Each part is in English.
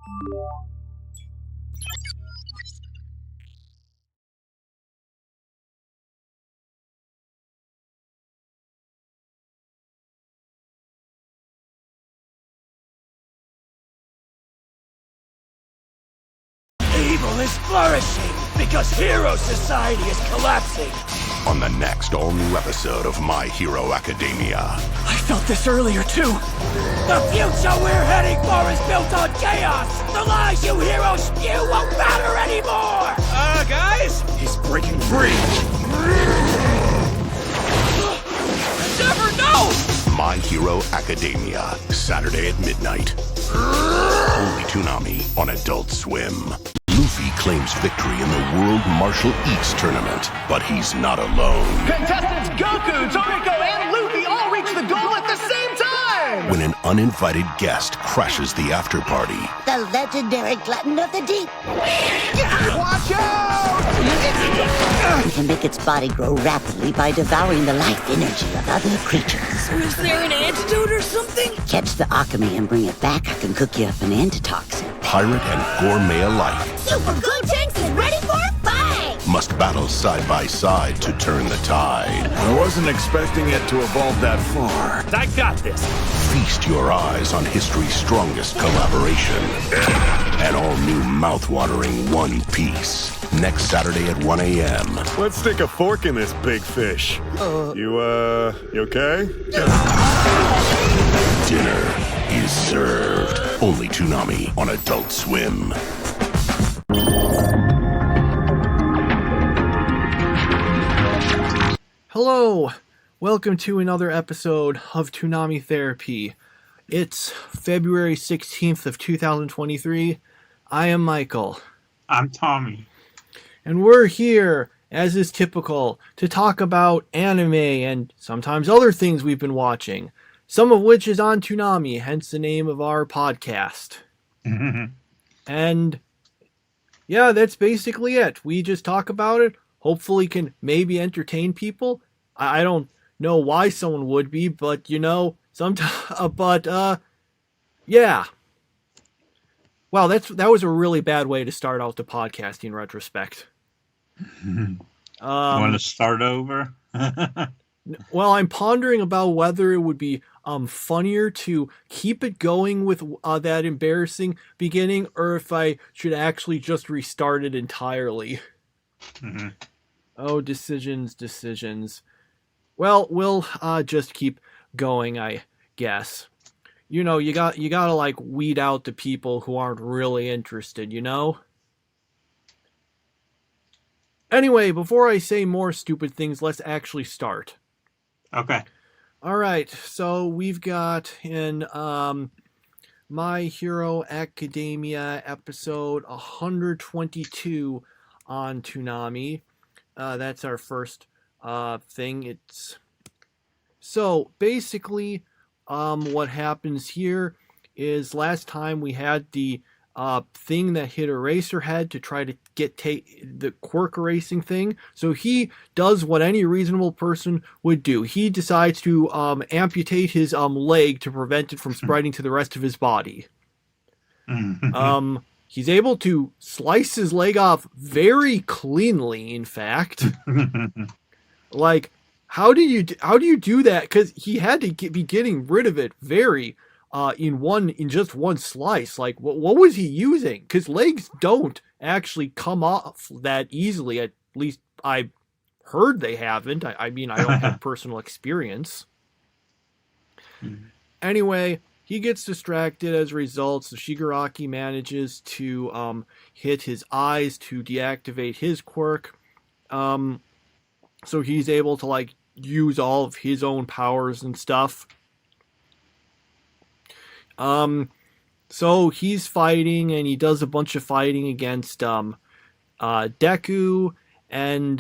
Evil is flourishing because Hero Society is collapsing. On the next all-new episode of My Hero Academia. I felt this earlier, too. The future we're heading for is built on chaos. The lies you heroes spew won't matter anymore. Guys? He's breaking free. Never know! My Hero Academia, Saturday at midnight. Only Toonami on Adult Swim. Luffy claims victory in the World Martial Eats tournament, but he's not alone. Contestants Goku, Toriko, and Luffy all reach the goal at the same time! When an uninvited guest crashes the after party. The legendary glutton of the deep. Watch out! It can make its body grow rapidly by devouring the life energy of other creatures. Is there an antidote or something? Catch the alchemy and bring it back. I can cook you up an antitoxin. Pirate and gourmet alike Super Gotenks is ready for a fight! must battle side by side to turn the tide. I wasn't expecting it to evolve that far. I got this. Feast your eyes on history's strongest collaboration. An all-new mouth-watering One Piece. Next Saturday at 1 a.m. Let's stick a fork in this big fish. You okay? Dinner is served. Only Toonami on Adult Swim. Hello, welcome to another episode of Toonami Therapy. It's February 16th of 2023. I am Michael. I'm Tommy. And we're here, as is typical, to talk about anime and sometimes other things we've been watching. Some of which is on Toonami, hence the name of our podcast. And yeah, that's basically it. We just talk about it. Hopefully can maybe entertain people. I don't know why someone would be, but yeah. Wow, that was a really bad way to start out the podcast in retrospect. Want to start over? Well, I'm pondering about whether it would be funnier to keep it going with that embarrassing beginning, or if I should actually just restart it entirely. Mm-hmm. Oh, decisions. Well, we'll just keep going, I guess. You know, you gotta like weed out the people who aren't really interested, you know? Anyway, before I say more stupid things, let's actually start. Okay. Alright, so we've got in My Hero Academia episode 122 on Toonami. That's our first thing. So basically, what happens here is last time we had the thing that hit Eraserhead to try to get the quirk erasing thing. So he does what any reasonable person would do. He decides to amputate his leg to prevent it from spreading to the rest of his body. He's able to slice his leg off very cleanly, in fact. Like, how do you do that? Because he had to be getting rid of it very in just one slice. Like, what was he using? Because legs don't actually come off that easily. At least I heard they haven't. I mean, I don't have personal experience. Anyway, he gets distracted as a result, so Shigaraki manages to hit his eyes to deactivate his quirk. So he's able to, like, use all of his own powers and stuff. So he's fighting, and he does a bunch of fighting against Deku, and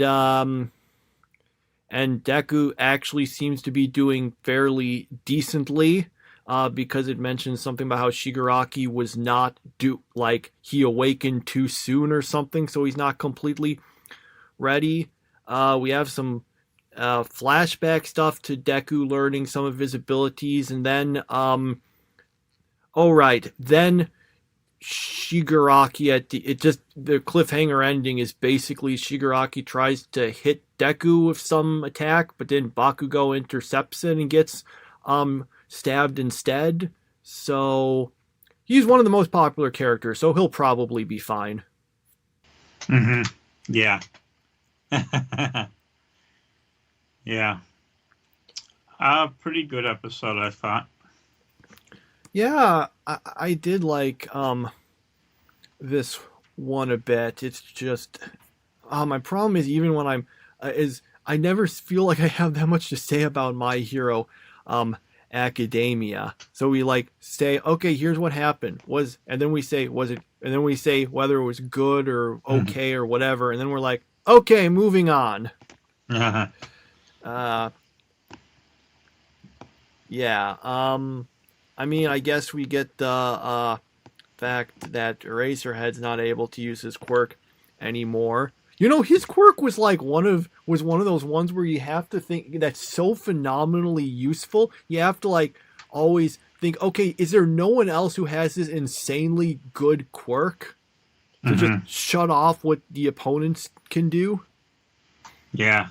Deku actually seems to be doing fairly decently, because it mentions something about how Shigaraki was not he awakened too soon or something, so he's not completely ready. We have some flashback stuff to Deku learning some of his abilities, and then then Shigaraki the cliffhanger ending is basically Shigaraki tries to hit Deku with some attack, but then Bakugo intercepts it and gets stabbed instead. So he's one of the most popular characters, so he'll probably be fine. Yeah. Yeah. Pretty good episode, I thought. Yeah, I did like this one a bit. It's just my problem is even when I never feel like I have that much to say about My Hero Academia. So we like say, okay, here's what happened. And then we say, was it? And then we say whether it was good or okay or whatever. And then we're like, okay, moving on. Yeah. I mean, I guess we get the fact that Eraserhead's not able to use his quirk anymore. You know, his quirk was like one of those ones where you have to think that's so phenomenally useful. You have to like always think, okay, is there no one else who has this insanely good quirk to just shut off what the opponents can do? Yeah.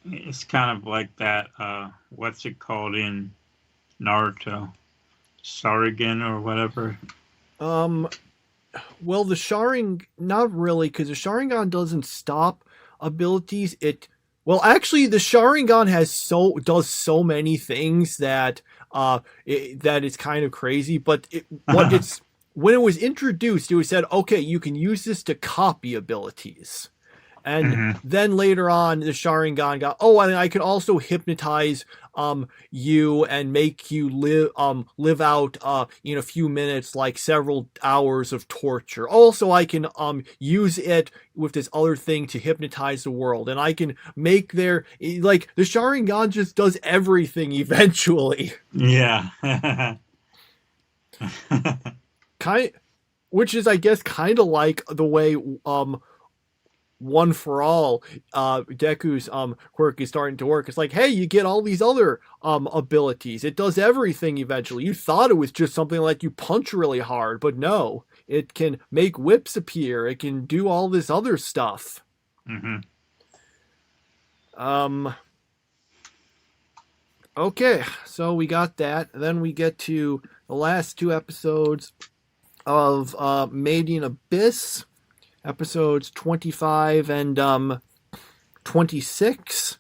It's kind of like that, what's it called in Naruto? Sharingan or whatever? Well, the not really, because the Sharingan doesn't stop abilities. Actually, the Sharingan does so many things that that is kind of crazy. But when it was introduced, it was said, okay, you can use this to copy abilities. And then later on, the Sharingan got, and I can also hypnotize you and make you live out in a few minutes like several hours of torture. Also, I can use it with this other thing to hypnotize the world, and I can make the Sharingan just does everything eventually. Yeah. Which is, I guess, kind of like the way One for All, Deku's quirk is starting to work. It's like, hey, you get all these other abilities. It does everything eventually. You thought it was just something like you punch really hard, but no. It can make whips appear. It can do all this other stuff. Okay, so we got that. Then we get to the last two episodes of Made in Abyss. Episodes 25 and 26.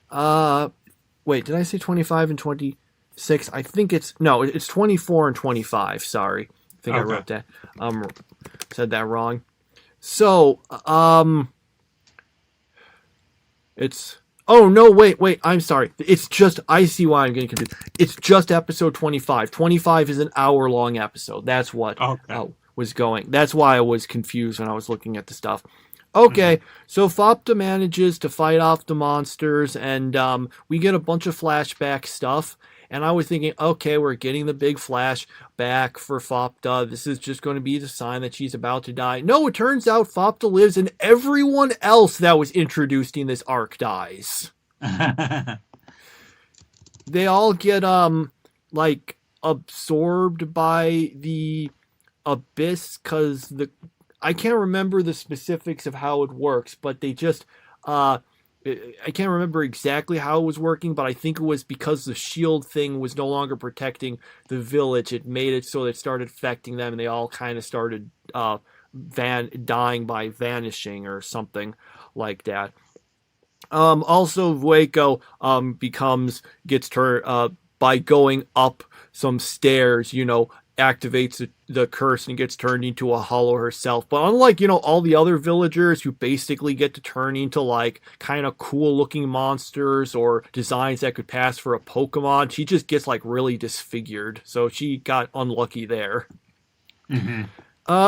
Wait, did I say 25 and 26? I think it's 24 and 25. Sorry. I think I wrote that. Said that wrong. So, it's wait, I'm sorry. It's just, I see why I'm getting confused. It's just episode 25. 25 is an hour-long episode. That's what was going. That's why I was confused when I was looking at the stuff. Okay, so Fopta manages to fight off the monsters, and we get a bunch of flashback stuff. And I was thinking, okay, we're getting the big flashback for Fopta. This is just going to be the sign that she's about to die. No, it turns out Fopta lives, and everyone else that was introduced in this arc dies. They all get absorbed by the abyss, because I can't remember the specifics of how it works, but they just I can't remember exactly how it was working, but I think it was because the shield thing was no longer protecting the village. It made it so that it started affecting them, and they all kind of started dying by vanishing or something like that. Also, Vueko gets turned by going up some stairs, activates the curse and gets turned into a hollow herself. But unlike, all the other villagers who basically get to turn into like kind of cool looking monsters or designs that could pass for a Pokemon, she just gets like really disfigured. So she got unlucky there.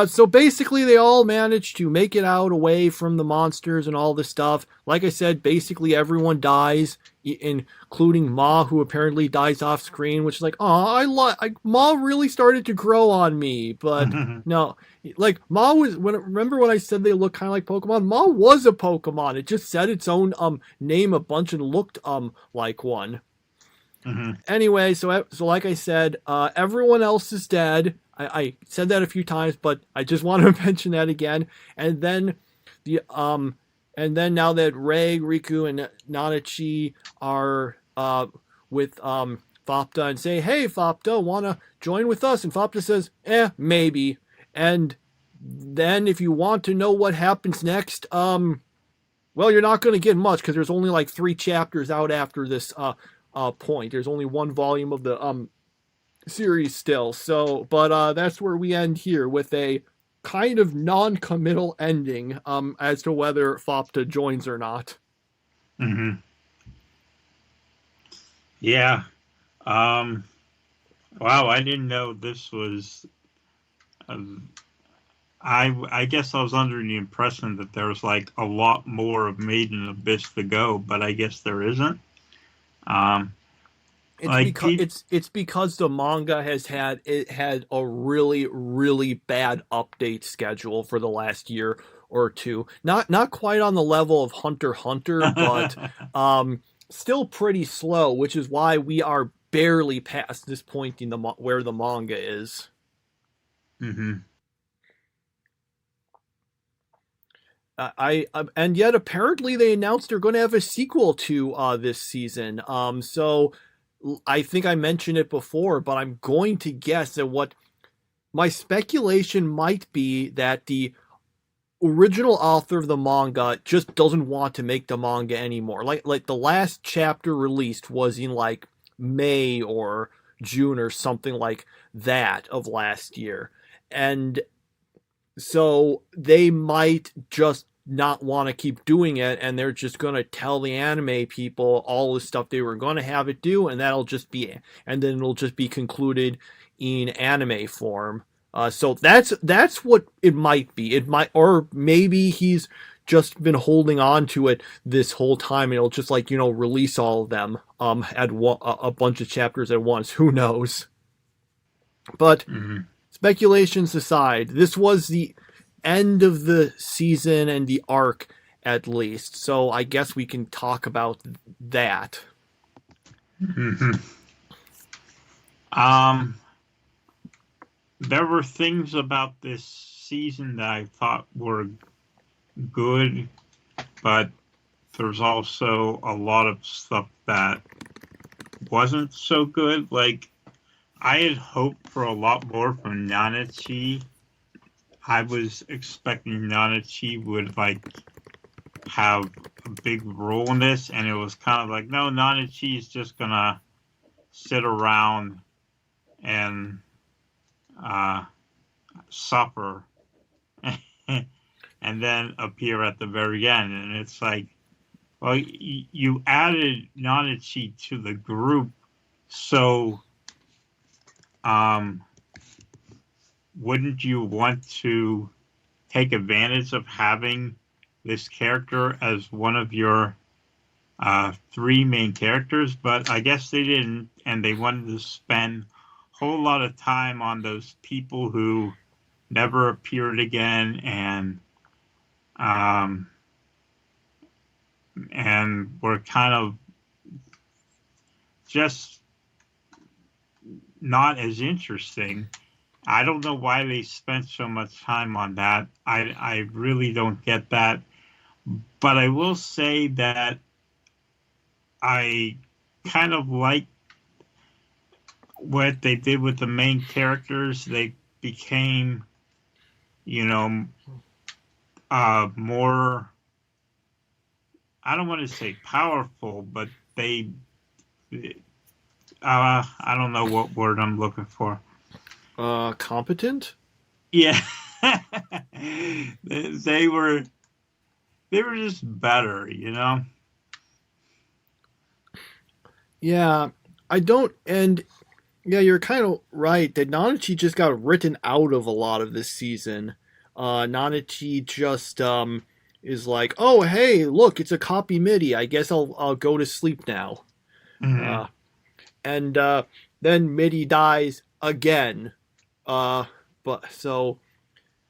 So basically they all managed to make it out away from the monsters and all this stuff. Like I said, basically everyone dies, including Ma, who apparently dies off screen, which is like, Ma really started to grow on me. But no, like Ma remember when I said they look kind of like Pokemon? Ma was a Pokemon. It just said its own name a bunch and looked like one. Mm-hmm. Anyway, so like I said, everyone else is dead. I said that a few times, but I just want to mention that again. And then the now that Rei, Riku, and Nanachi are with Fopta and say, "Hey, Fopta, wanna join with us?" And Fopta says, maybe." And then if you want to know what happens next, well, you're not going to get much because there's only like 3 chapters out after this point. There's only 1 volume of the series still. So, but that's where we end here with a kind of non-committal ending as to whether Fopta joins or not. Mm-hmm. Yeah. Wow, I didn't know this was. I guess I was under the impression that there was like a lot more of Made in Abyss to go, but I guess there isn't. It's because the manga had a really, really bad update schedule for the last year or two. Not quite on the level of Hunter x Hunter, but still pretty slow, which is why we are barely past this point in where the manga is. Mm-hmm. And yet apparently they announced they're going to have a sequel to this season. So I think I mentioned it before, but I'm going to guess that what my speculation might be that the original author of the manga just doesn't want to make the manga anymore. Like the last chapter released was in like May or June or something like that of last year. And so they might just not want to keep doing it, and they're just going to tell the anime people all the stuff they were going to have it do, and then it'll just be concluded in anime form. So that's what it might be. It might, or maybe he's just been holding on to it this whole time, and it'll just release all of them at a bunch of chapters at once. Who knows? But speculations aside, this was the end of the season and the arc, at least. So I guess we can talk about that. Mm-hmm. There were things about this season that I thought were good, but there's also a lot of stuff that wasn't so good. Like, I had hoped for a lot more from Nanachi. I was expecting Nanachi would have a big role in this, and it was kind of like, no, Nanachi is just gonna sit around and suffer and then appear at the very end. And it's like, well, you added Nanachi to the group, so wouldn't you want to take advantage of having this character as one of your 3 main characters? But I guess they didn't, and they wanted to spend a whole lot of time on those people who never appeared again, and were kind of just not as interesting. I don't know why they spent so much time on that. I really don't get that. But I will say that I kind of like what they did with the main characters. They became, more, I don't want to say powerful, but they, I don't know what word I'm looking for. Competent? Yeah. they were just better, Yeah, I don't, and yeah, you're kind of right that Nanachi just got written out of a lot of this season. Nanachi just is like, oh hey, look, it's a copy MIDI. I guess I'll go to sleep now. Mm-hmm. And then MIDI dies again. But so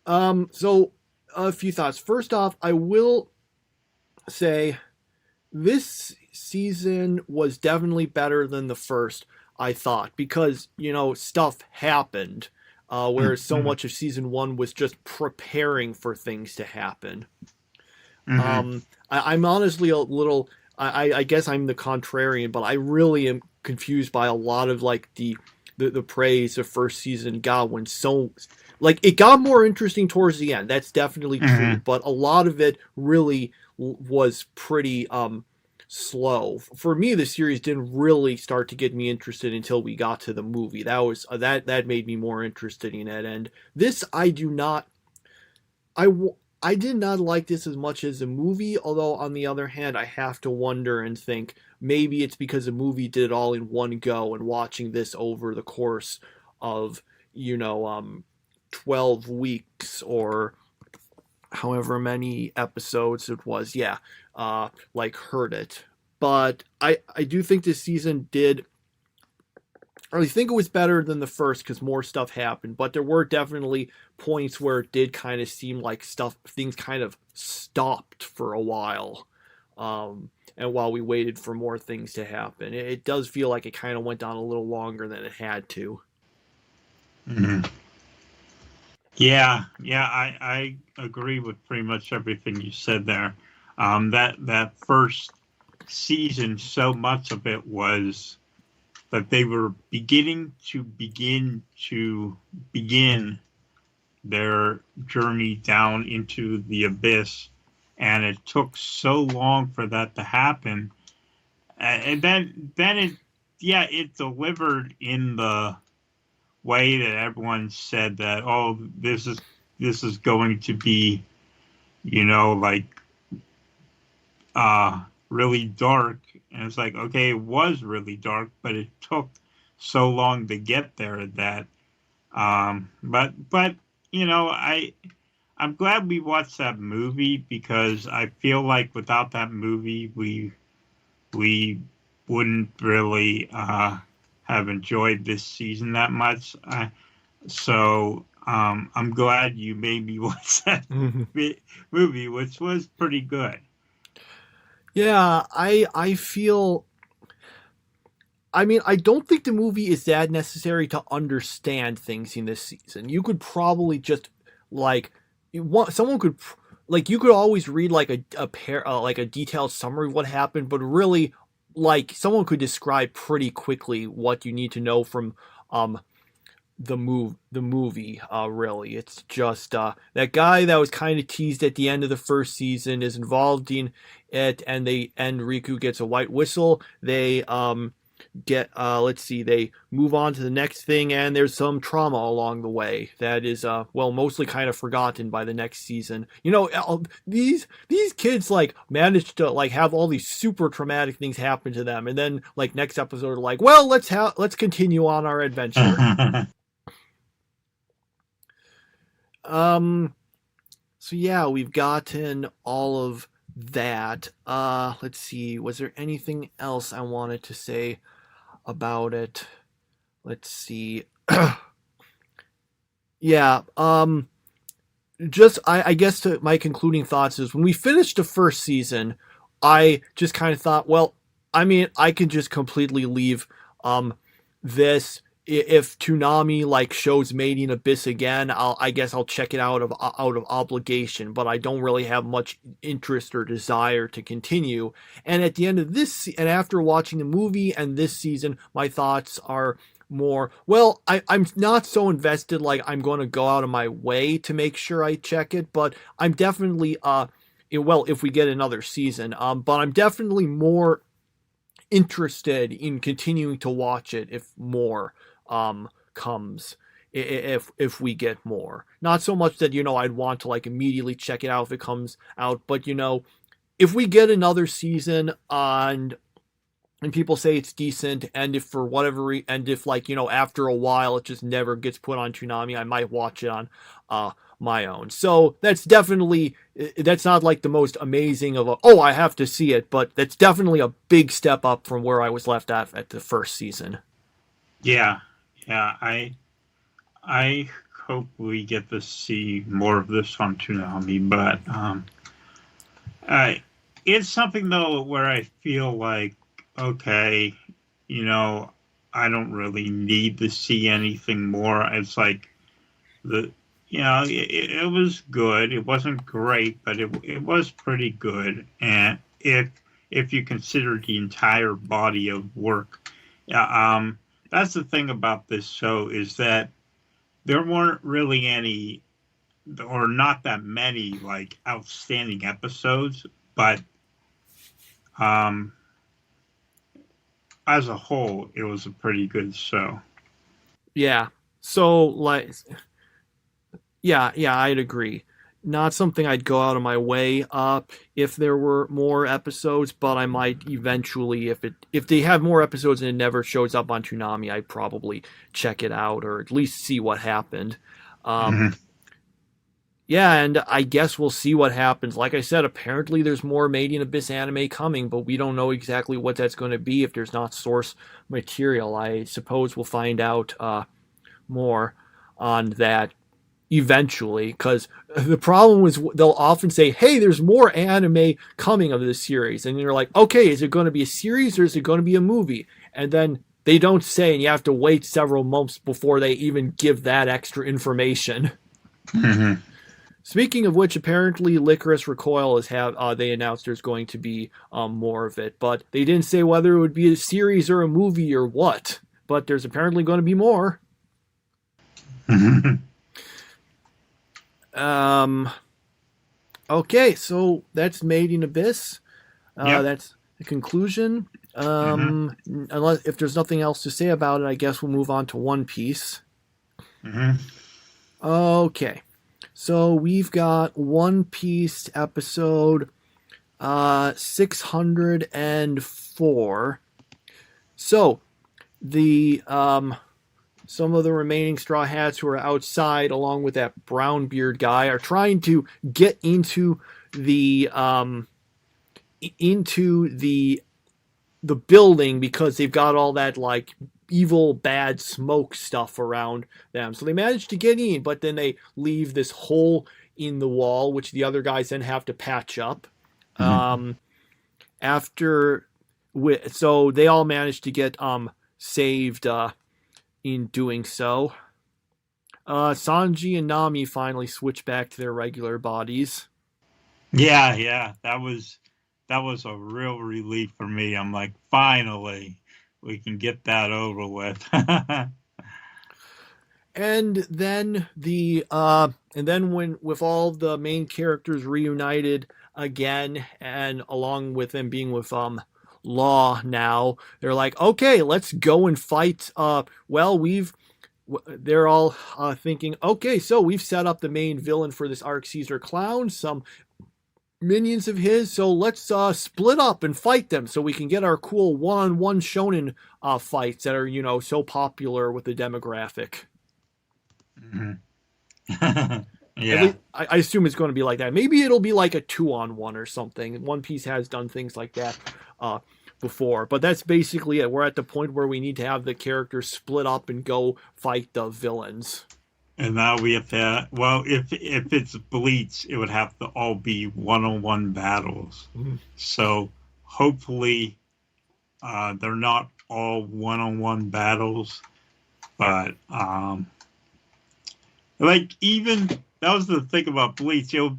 a few thoughts. First off, I will say this season was definitely better than the first, I thought, because, stuff happened, whereas so much of season 1 was just preparing for things to happen. I'm honestly a little, I guess I'm the contrarian, but I really am confused by a lot of like the praise the first season got when it got more interesting towards the end. That's definitely true, but a lot of it really was pretty slow. For me, the series didn't really start to get me interested until we got to the movie. That was that made me more interested in it. And this, I did not like this as much as the movie, although on the other hand, I have to wonder and think maybe it's because the movie did it all in one go, and watching this over the course of 12 weeks or however many episodes it was, hurt it. But I do think this season I think it was better than the first because more stuff happened, but there were definitely points where it did kind of seem like things kind of stopped for a while. And while we waited for more things to happen, it does feel like it kind of went on a little longer than it had to. Yeah, I agree with pretty much everything you said there. That first season, so much of it was that they were begin their journey down into the abyss, and it took so long for that to happen. And then it delivered in the way that everyone said that, oh, this is going to be, really dark. And it's like, okay, it was really dark, but it took so long to get there that, but I'm glad we watched that movie, because I feel like without that movie, we wouldn't really, have enjoyed this season that much. So I'm glad you made me watch that movie, which was pretty good. Yeah, I feel. I mean, I don't think the movie is that necessary to understand things in this season. You could probably just someone could you could always read like a detailed summary of what happened, but really someone could describe pretty quickly what you need to know from the movie. Really, it's just that guy that was kind of teased at the end of the first season is involved in it, and Riku gets a white whistle. They they move on to the next thing, and there's some trauma along the way that is mostly kind of forgotten by the next season. These kids managed to have all these super traumatic things happen to them, and then next episode let's continue on our adventure. So yeah, we've gotten all of that. Let's see, was there anything else I wanted to say about it? Let's see. Yeah, just I guess my concluding thoughts is, when we finished the first season, I just kind of thought, well, I mean, I can just completely leave this. If Toonami shows Made in Abyss again, I guess I'll check it out of obligation, but I don't really have much interest or desire to continue. And at the end of this, and after watching the movie and this season, my thoughts are more, well, I'm not so invested I'm going to go out of my way to make sure I check it, but I'm definitely if we get another season, but I'm definitely more interested in continuing to watch it if more comes, if we get more. Not so much that I'd want to immediately check it out if it comes out, but if we get another season and people say it's decent, and if for whatever after a while it just never gets put on Toonami, I might watch it on my own. So that's not the most amazing of I have to see it, but that's definitely a big step up from where I was left at the first season. Yeah, I hope we get to see more of this on Toonami, but it's something though where I feel like, okay, you know, I don't really need to see anything more. It's like the, it was good. It wasn't great, but it was pretty good. And if you consider the entire body of work, that's the thing about this show is that there weren't really any, or not that many, like outstanding episodes, but um, as a whole, it was a pretty good show. Yeah. So, like, yeah, I'd agree. Not something I'd go out of my way if there were more episodes, but I might eventually, if they have more episodes and it never shows up on Toonami, I'd probably check it out or at least see what happened. Mhm. Yeah, and I guess we'll see what happens. Like I said, apparently there's more Made in Abyss anime coming, but we don't know exactly what that's going to be if there's not source material. I suppose we'll find out more on that eventually, because the problem is they'll often say, hey, there's more anime coming of this series, and you're like, okay, is it going to be a series or is it going to be a movie? And then they don't say, and you have to wait several months before they even give that extra information. Mhm. Speaking of which, apparently Licorice Recoil they announced there's going to be more of it, but they didn't say whether it would be a series or a movie or what, but there's apparently going to be more. Okay, so that's Made in Abyss. Yep. That's the conclusion. Unless if there's nothing else to say about it, I guess we'll move on to One Piece. Okay, so we've got One Piece episode 604. So the some of the remaining Straw Hats who are outside, along with that brown beard guy, are trying to get into the building because they've got all that like evil bad smoke stuff around them. So they manage to get in, but then they leave this hole in the wall, which the other guys then have to patch up. So they all manage to get saved in doing so. Sanji and Nami finally switch back to their regular bodies. Yeah, that was a real relief for me. I'm like, finally, we can get that over with. And then when with all the main characters reunited again, and along with them being with Law now, they're like, okay, let's go and fight. They're all thinking, okay, so we've set up the main villain for this arc, Caesar Clown, some minions of his, so let's split up and fight them so we can get our cool one-on-one shonen fights that are, so popular with the demographic. Yeah. I assume it's going to be like that. Maybe it'll be like a 2-on-1 or something. One Piece has done things like that before, but that's basically it. We're at the point where we need to have the characters split up and go fight the villains. And now we have to, well, if it's Bleach, it would have to all be one-on-one battles. So hopefully they're not all one-on-one battles, but like even that was the thing about Bleach. It would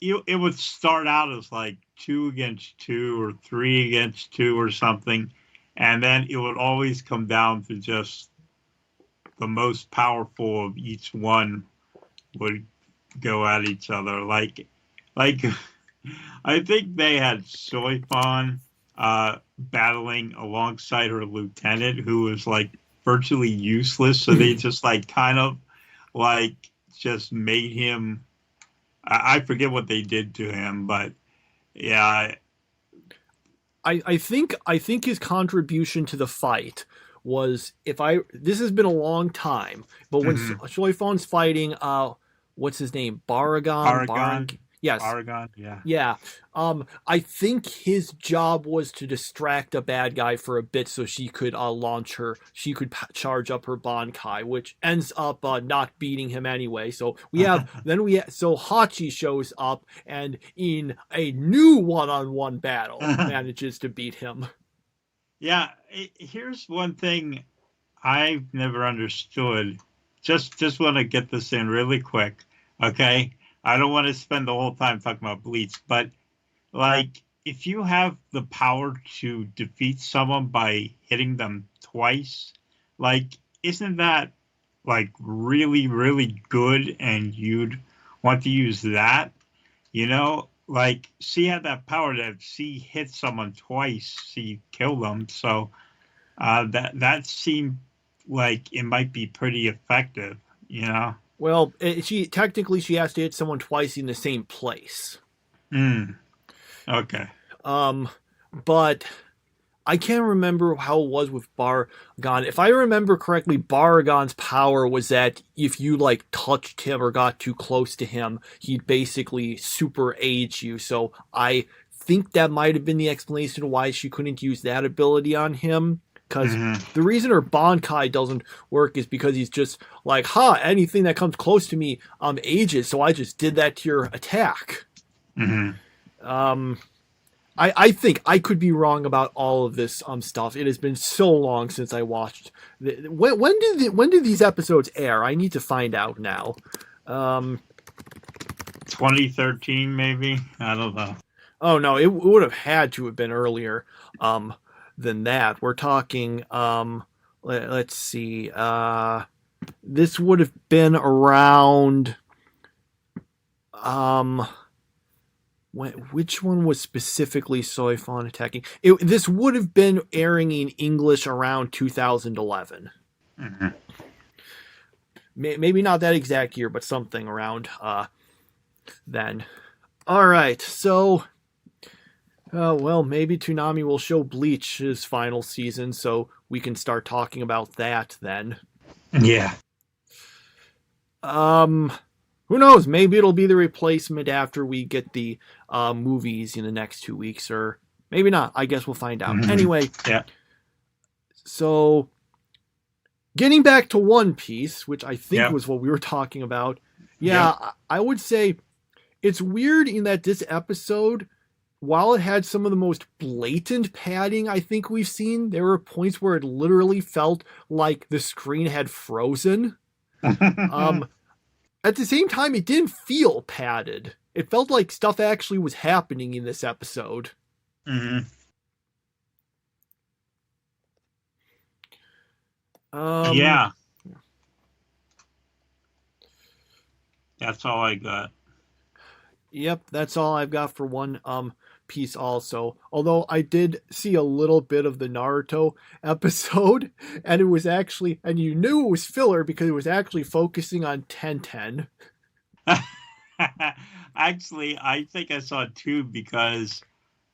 it would start out as like 2 against 2 or 3 against 2 or something, and then it would always come down to just the most powerful of each one would go at each other. Like I think they had Soifon battling alongside her lieutenant, who was like virtually useless. So they just like kind of like just made him. I forget what they did to him, but yeah. I think his contribution to the fight was, this has been a long time, but when Soifon's fighting what's his name? Baragon. Yes. Aragon, yeah. Yeah. I think his job was to distract a bad guy for a bit so she could she could charge up her Bankai, which ends up not beating him anyway. So so Hachi shows up and in a new one-on-one battle manages to beat him. Yeah, here's one thing I've never understood. Just want to get this in really quick, okay? I don't want to spend the whole time talking about Bleach, but like if you have the power to defeat someone by hitting them twice, like isn't that like really, really good and you'd want to use that? You know, like she had that power that if she hit someone twice, she killed them. So that seemed like it might be pretty effective, you know? Well, she has to hit someone twice in the same place. Okay. But I can't remember how it was with Baragon. If I remember correctly, Baragon's power was that if you like touched him or got too close to him, he'd basically super age you. So I think that might have been the explanation why she couldn't use that ability on him. Because the reason her Bankai doesn't work is because he's just like, anything that comes close to me ages, so I just did that to your attack. I think I could be wrong about all of this stuff. It has been so long since I watched. When did these episodes air? I need to find out now. 2013, maybe? I don't know. Oh, no, it would have had to have been earlier than that. We're talking, let's see. This would have been around... which one was specifically Soifon attacking? This would have been airing in English around 2011. Maybe not that exact year, but something around then. All right, so maybe Toonami will show Bleach's final season, so we can start talking about that then. Yeah. Who knows? Maybe it'll be the replacement after we get the movies in the next 2 weeks, or maybe not. I guess we'll find out. Anyway, yeah. So, getting back to One Piece, which I think was what we were talking about. I would say it's weird in that this episode, while it had some of the most blatant padding I think we've seen, there were points where it literally felt like the screen had frozen. At the same time, it didn't feel padded. It felt like stuff actually was happening in this episode. Yeah. That's all I got. Yep, that's all I've got for One Piece also. Although I did see a little bit of the Naruto episode, and it was actually, and you knew it was filler because it was actually focusing on Tenten. Actually, I think I saw two because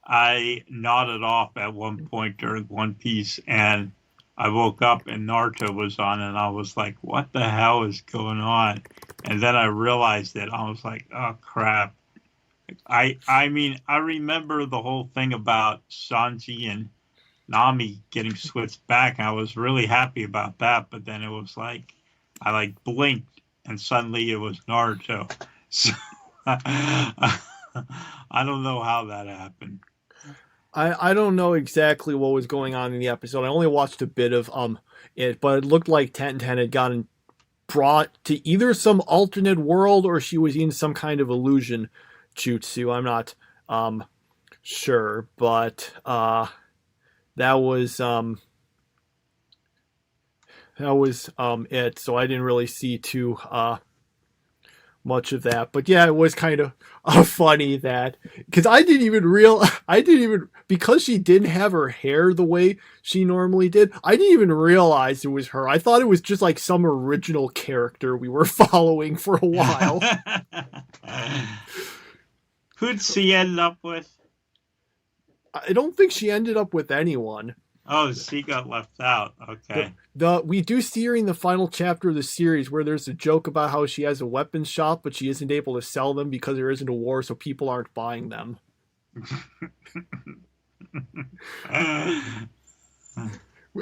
I nodded off at one point during One Piece, and I woke up and Naruto was on, and I was like, what the hell is going on? And then I realized it. I was like, oh, crap. I mean, I remember the whole thing about Sanji and Nami getting switched back, and I was really happy about that, but then it was like, I like blinked, and suddenly it was Naruto. So, I don't know how that happened. I don't know exactly what was going on in the episode. I only watched a bit of it, but it looked like Tenten had gotten brought to either some alternate world or she was in some kind of illusion jutsu. I'm not sure, but that was it. So I didn't really see too much of that, but yeah, it was kind of funny that because I didn't even because she didn't have her hair the way she normally did. I didn't even realize it was her. I thought it was just like some original character we were following for a while. Who'd she end up with? I don't think she ended up with anyone. Oh, she got left out. Okay. We do see her in the final chapter of the series where there's a joke about how she has a weapons shop, but she isn't able to sell them because there isn't a war, so people aren't buying them.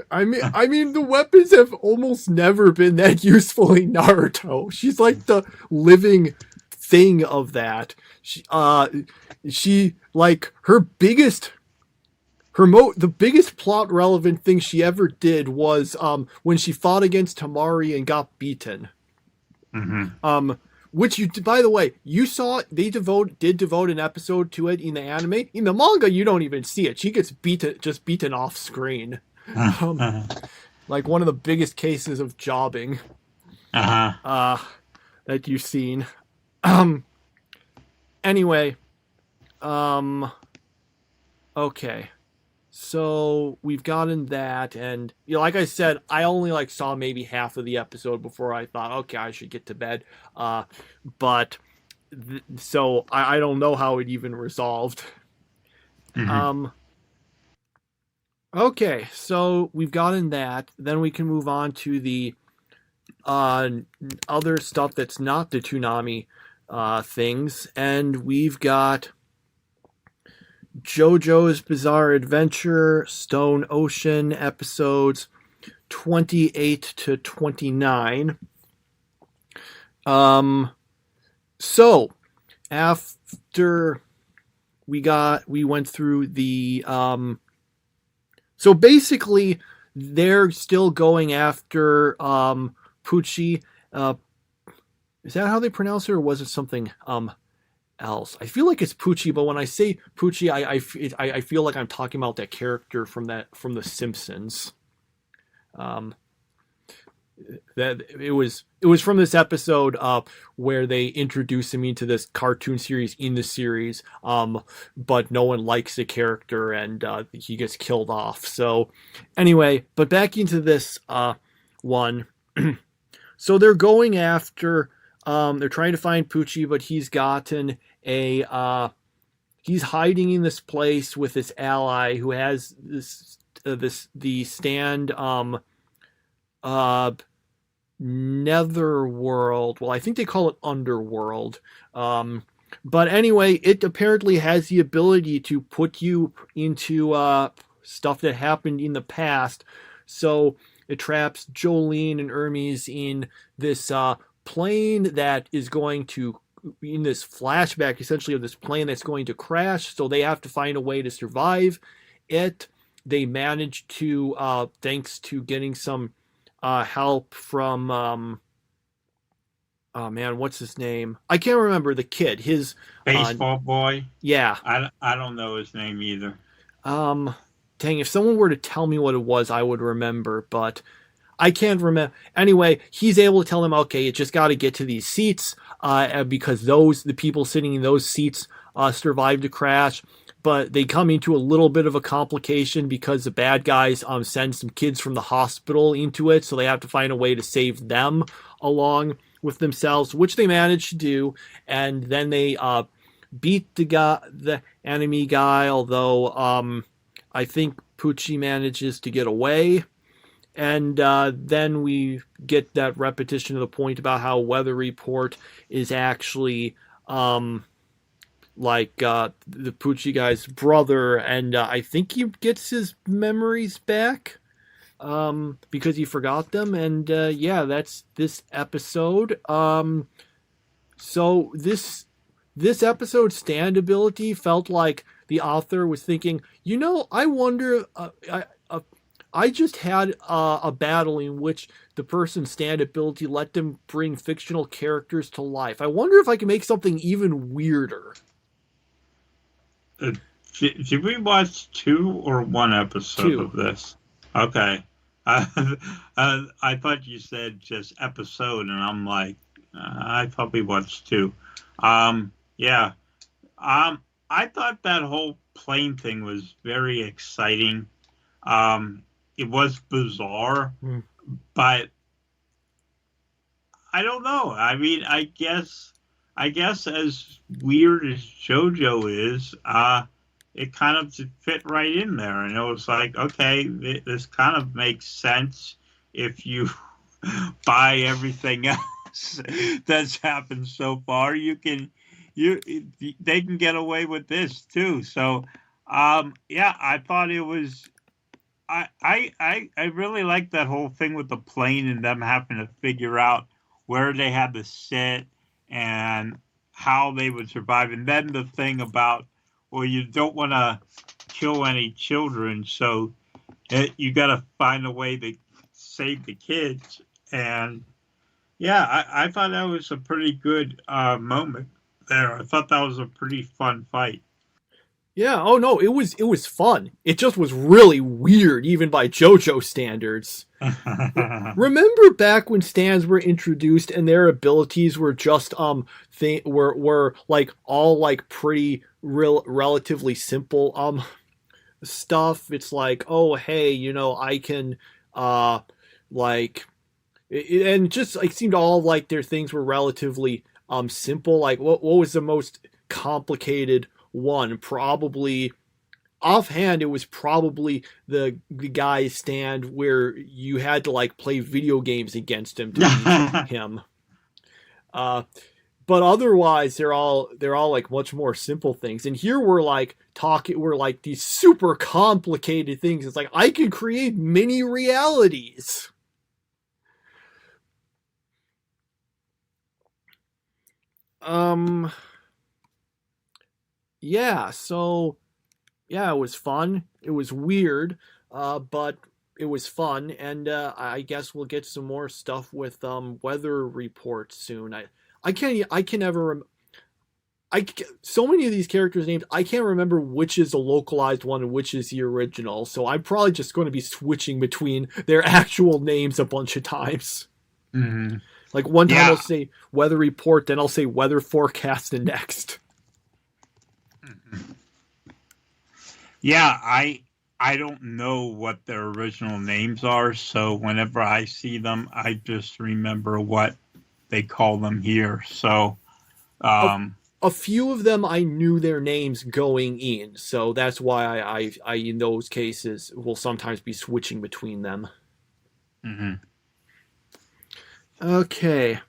I mean, the weapons have almost never been that useful in Naruto. She's like the living thing of that. She like the biggest plot relevant thing she ever did was when she fought against Tamari and got beaten. Mm-hmm. Which by the way, you saw they did devote an episode to it in the anime. In the manga, you don't even see it. She gets beaten off screen. Like one of the biggest cases of jobbing that you've seen. Anyway, okay. So we've gotten that, and like I said, I only saw maybe half of the episode before I thought, okay, I should get to bed. So I don't know how it even resolved. Mm-hmm. Okay, so we've gotten that. Then we can move on to the other stuff that's not the Toonami things, and we've got JoJo's Bizarre Adventure, Stone Ocean episodes 28 to 29. So after we went through the so basically they're still going after Pucci. Is that how they pronounce it, or was it something else? I feel like it's Pucci, but when I say Pucci, I feel like I'm talking about that character from The Simpsons. That it was from this episode where they introduce him into this cartoon series in the series, but no one likes the character and he gets killed off. So anyway, but back into this one. So they're going after they're trying to find Pucci, but he's gotten he's hiding in this place with this ally who has the stand netherworld. Well, I think they call it underworld. But anyway, it apparently has the ability to put you into stuff that happened in the past. So it traps Jolene and Hermes in this plane that is going to, in this flashback essentially of this plane that's going to crash. So they have to find a way to survive it. They managed to, thanks to getting some help from oh man, what's his name? I can't remember the kid. His baseball boy. Yeah. I don't know his name either. Dang, if someone were to tell me what it was, I would remember, but I can't remember. Anyway, he's able to tell them, okay, you just got to get to these seats because the people sitting in those seats survived the crash. But they come into a little bit of a complication because the bad guys send some kids from the hospital into it, so they have to find a way to save them along with themselves, which they manage to do. And then they beat the enemy guy, although I think Pucci manages to get away. And then we get that repetition of the point about how Weather Report is actually the Pucci guy's brother, and I think he gets his memories back because he forgot them. And yeah, that's this episode. So this episode's stand-ability felt like the author was thinking, I wonder, I just had a battle in which the person's stand-ability let them bring fictional characters to life. I wonder if I can make something even weirder. Did we watch 2 or 1 episode of this? Okay. I thought you said just episode, and I'm like, I thought we watched 2. Yeah. I thought that whole plane thing was very exciting. It was bizarre, but I don't know. I mean, I guess as weird as JoJo is, it kind of just fit right in there. And it was like, okay, this kind of makes sense if you buy everything else that's happened so far. They can get away with this too. So, yeah, I thought it was. I really like that whole thing with the plane and them having to figure out where they had to sit and how they would survive. And then the thing about, well, you don't want to kill any children, so you got to find a way to save the kids. And yeah, I thought that was a pretty good moment there. I thought that was a pretty fun fight. Yeah, oh no, it was fun. It just was really weird, even by JoJo standards. Remember back when stands were introduced and their abilities were just were like all like pretty relatively simple stuff. It's like, oh hey, you know, I can like and just like seemed all like their things were relatively simple. Like what was the most complicated one? Probably offhand, it was probably the guy's stand where you had to like play video games against him to beat him. But otherwise, they're all like much more simple things. And here we're like these super complicated things. It's like I can create mini realities. Yeah, so yeah, it was fun. It was weird, but it was fun, and I guess we'll get some more stuff with weather reports soon. So many of these characters' names, I can't remember which is the localized one and which is the original. So I'm probably just going to be switching between their actual names a bunch of times. Mm-hmm. Like one time I'll say weather report, then I'll say weather forecast the next. Yeah, I don't know what their original names are, so whenever I see them, I just remember what they call them here. So, a few of them I knew their names going in, so that's why I in those cases will sometimes be switching between them. Mm-hmm. Okay,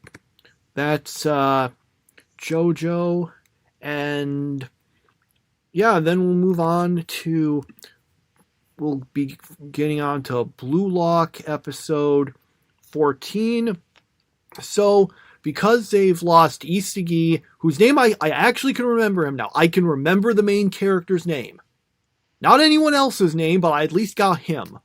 that's JoJo, and yeah, then we'll move on to, we'll be getting on to Blue Lock episode 14. So, because they've lost Isagi, whose name I actually can remember him now. I can remember the main character's name. Not anyone else's name, but I at least got him.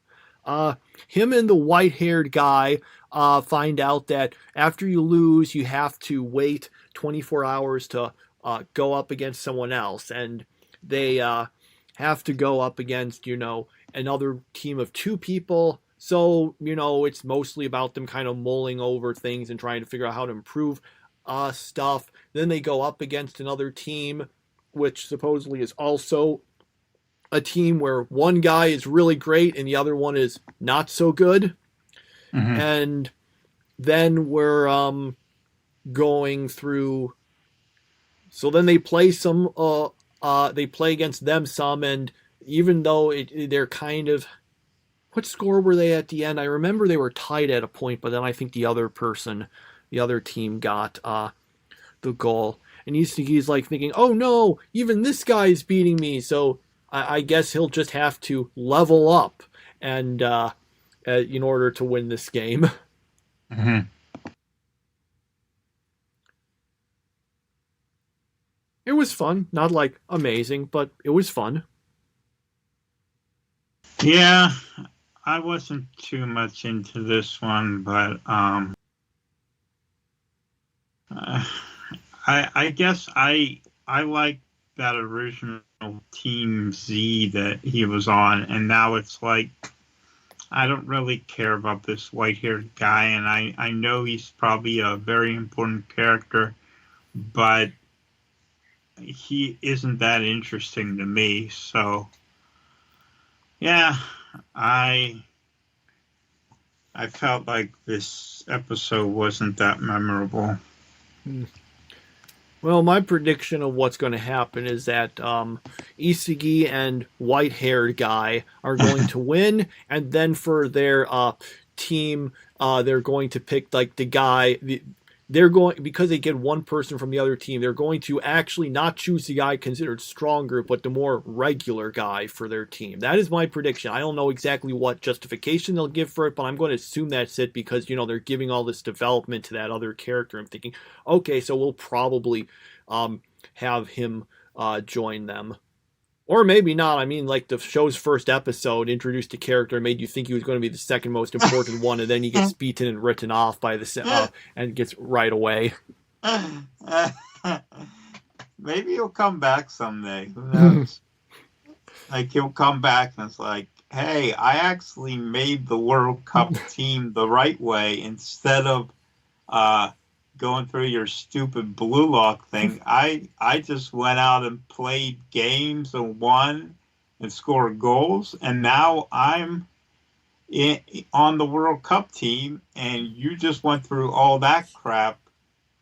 Him and the white-haired guy find out that after you lose, you have to wait 24 hours to go up against someone else. And they have to go up against, you know, another team of 2 people. So, you know, it's mostly about them kind of mulling over things and trying to figure out how to improve stuff. Then they go up against another team, which supposedly is also a team where one guy is really great and the other one is not so good. Mm-hmm. And then we're going through. So then they play some. They play against them some, and even though they're kind of. What score were they at the end? I remember they were tied at a point, but then I think the other team got the goal. And Isagi's like thinking, oh no, even this guy is beating me, so I guess he'll just have to level up and in order to win this game. Mm-hmm. It was fun. Not like amazing, but it was fun. Yeah, I wasn't too much into this one, but I guess I like that original Team Z that he was on, and now it's like I don't really care about this white-haired guy, and I know he's probably a very important character, but he isn't that interesting to me. So yeah, I felt like this episode wasn't that memorable. Well, my prediction of what's going to happen is that Isagi and white-haired guy are going to win, and then for their team, they're going to pick like the guy. They're going, because they get one person from the other team, they're going to actually not choose the guy considered stronger, but the more regular guy for their team. That is my prediction. I don't know exactly what justification they'll give for it, but I'm going to assume that's it because, you know, they're giving all this development to that other character. I'm thinking, okay, so we'll probably have him join them. Or maybe not. I mean, like the show's first episode introduced a character and made you think he was going to be the second most important one, and then he gets beaten and written off by the and gets right away. Maybe he'll come back someday. Who knows? Like he'll come back and it's like, hey, I actually made the World Cup team the right way instead of going through your stupid blue lock thing. I just went out and played games and won and scored goals, and now I'm on the World Cup team, and you just went through all that crap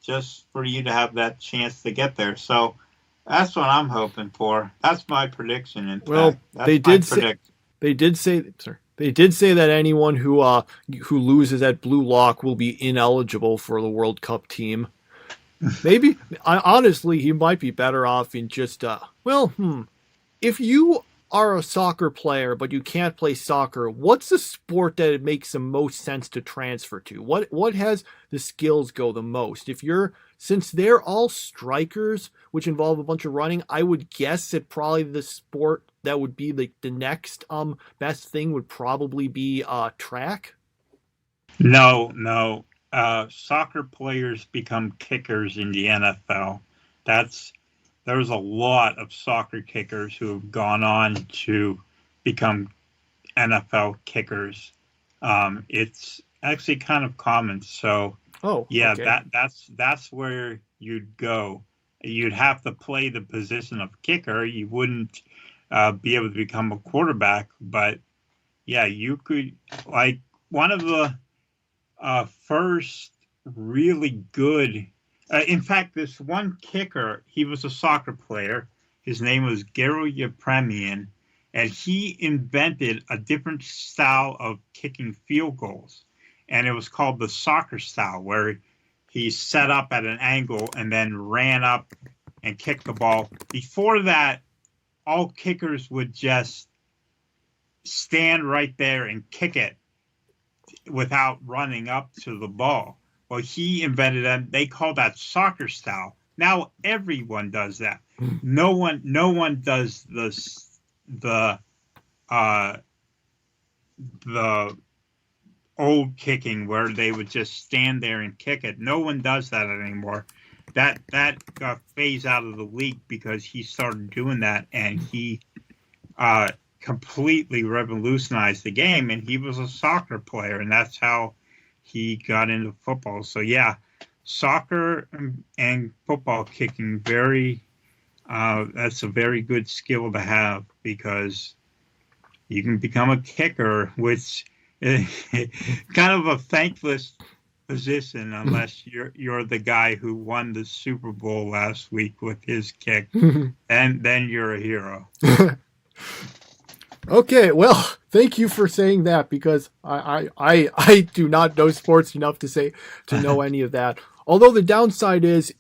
just for you to have that chance to get there. So that's what I'm hoping for. That's my prediction. In well, fact. they did say that anyone who loses at blue lock will be ineligible for the World Cup team. Maybe, honestly, he might be better off in just if you are a soccer player but you can't play soccer, what's the sport that it makes the most sense to transfer to? What has the skills go the most? Since they're all strikers, which involve a bunch of running, I would guess that probably the sport that would be like the next best thing would probably be track. No. Soccer players become kickers in the NFL. There's a lot of soccer kickers who have gone on to become NFL kickers. It's actually kind of common. So, yeah, okay. that's where you'd go. You'd have to play the position of kicker. You wouldn't be able to become a quarterback, but yeah, you could. Like one of the first really good. In fact, this one kicker, he was a soccer player. His name was Gero Yepremian, and he invented a different style of kicking field goals. And it was called the soccer style, where he set up at an angle and then ran up and kicked the ball. Before that, all kickers would just stand right there and kick it without running up to the ball. Well, he invented that. They call that soccer style. Now everyone does that. No one does the old kicking where they would just stand there and kick it. No one does that anymore. That got phased out of the league because he started doing that, and he completely revolutionized the game. And he was a soccer player, and that's how he got into football. So yeah, soccer and football kicking that's a very good skill to have, because you can become a kicker, which is kind of a thankless position unless you're the guy who won the Super Bowl last week with his kick, and then you're a hero. Okay, well, thank you for saying that, because I do not know sports enough to know any of that. Although the downside is,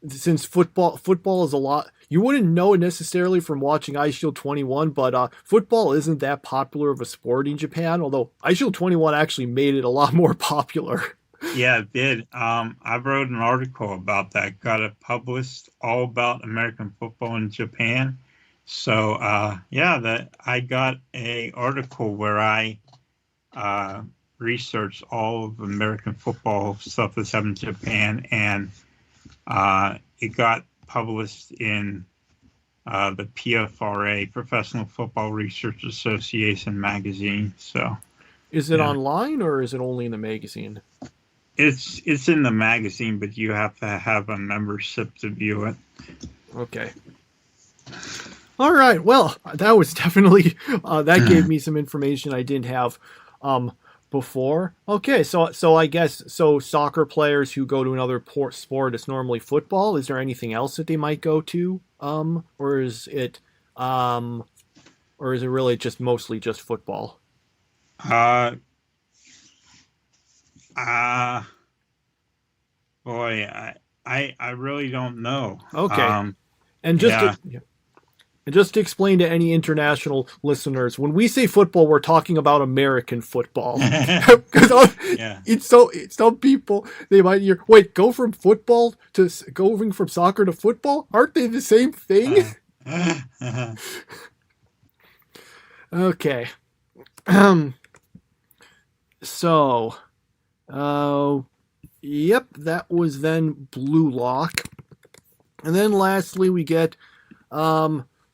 since football is a lot, you wouldn't know it necessarily from watching iShield 21, but football isn't that popular of a sport in Japan. Although iShield 21 actually made it a lot more popular. Yeah, it did. I wrote an article about that. Got it published, all about American football in Japan. So, I got a article where I researched all of American football stuff that's happened in Japan, and it got published in the PFRA, Professional Football Research Association magazine. So, is it online or is it only in the magazine? It's in the magazine, but you have to have a membership to view it. Okay. All right. Well, that was definitely that gave me some information I didn't have Before? Okay, so I guess soccer players who go to another sport, it's normally football. Is there anything else that they might go to? Or is it really just mostly just football? Uh, uh, boy, I really don't know. Okay. And just yeah. and just to explain to any international listeners, when we say football, we're talking about American football. Because Yeah. it's some people, they might hear, wait, going from soccer to football? Aren't they the same thing? Okay. So, yep, that was then Blue Lock. And then lastly, we get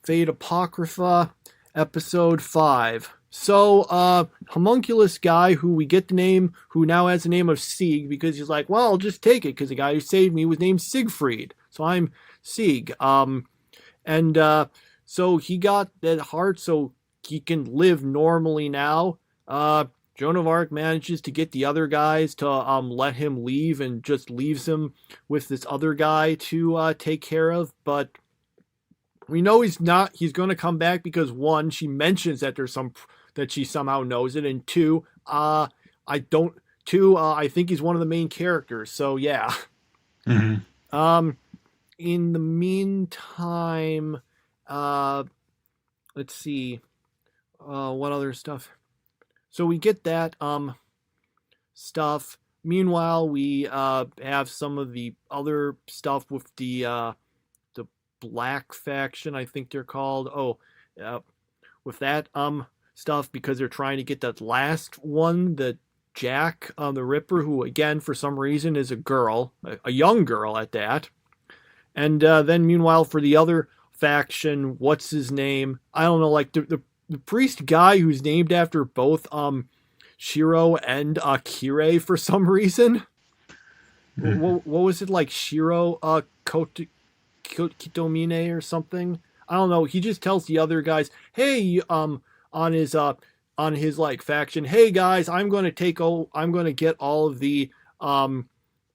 Fate Apocrypha, episode 5. So, homunculus guy who we get the name, who now has the name of Sieg, because he's like, well, I'll just take it, because the guy who saved me was named Siegfried. So I'm Sieg. So he got that heart so he can live normally now. Joan of Arc manages to get the other guys to let him leave and just leaves him with this other guy to take care of. But we know he's going to come back because one, she mentions that that she somehow knows it, and two, I think he's one of the main characters. So yeah. Mm-hmm. In the meantime, let's see, what other stuff. So we get that stuff. Meanwhile, we have some of the other stuff with the Black faction, I think they're called. With that stuff, because they're trying to get that last one, the Jack the Ripper, who again for some reason is a girl, a young girl at that. And then meanwhile for the other faction, what's his name? I don't know, like the priest guy who's named after both Shiro and Kirei for some reason. What was it, like Shiro Kitomine or something? I don't know. He just tells the other guys, hey, on his like faction, hey guys, I'm going to get all of the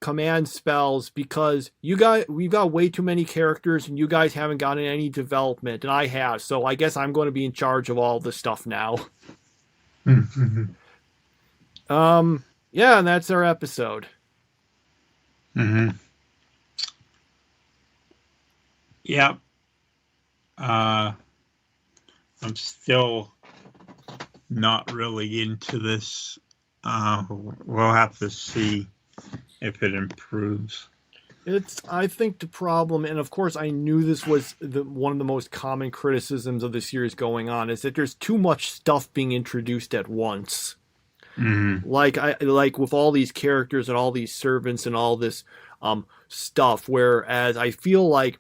command spells because we've got way too many characters and you guys haven't gotten any development, and I have, so I guess I'm going to be in charge of all this stuff now. Mm-hmm. Yeah, and that's our episode. Mm-hmm. Yep. I'm still not really into this. We'll have to see if it improves. I think the problem, and of course I knew this was one of the most common criticisms of the series going on, is that there's too much stuff being introduced at once. Mm-hmm. Like with all these characters and all these servants and all this stuff, whereas I feel like,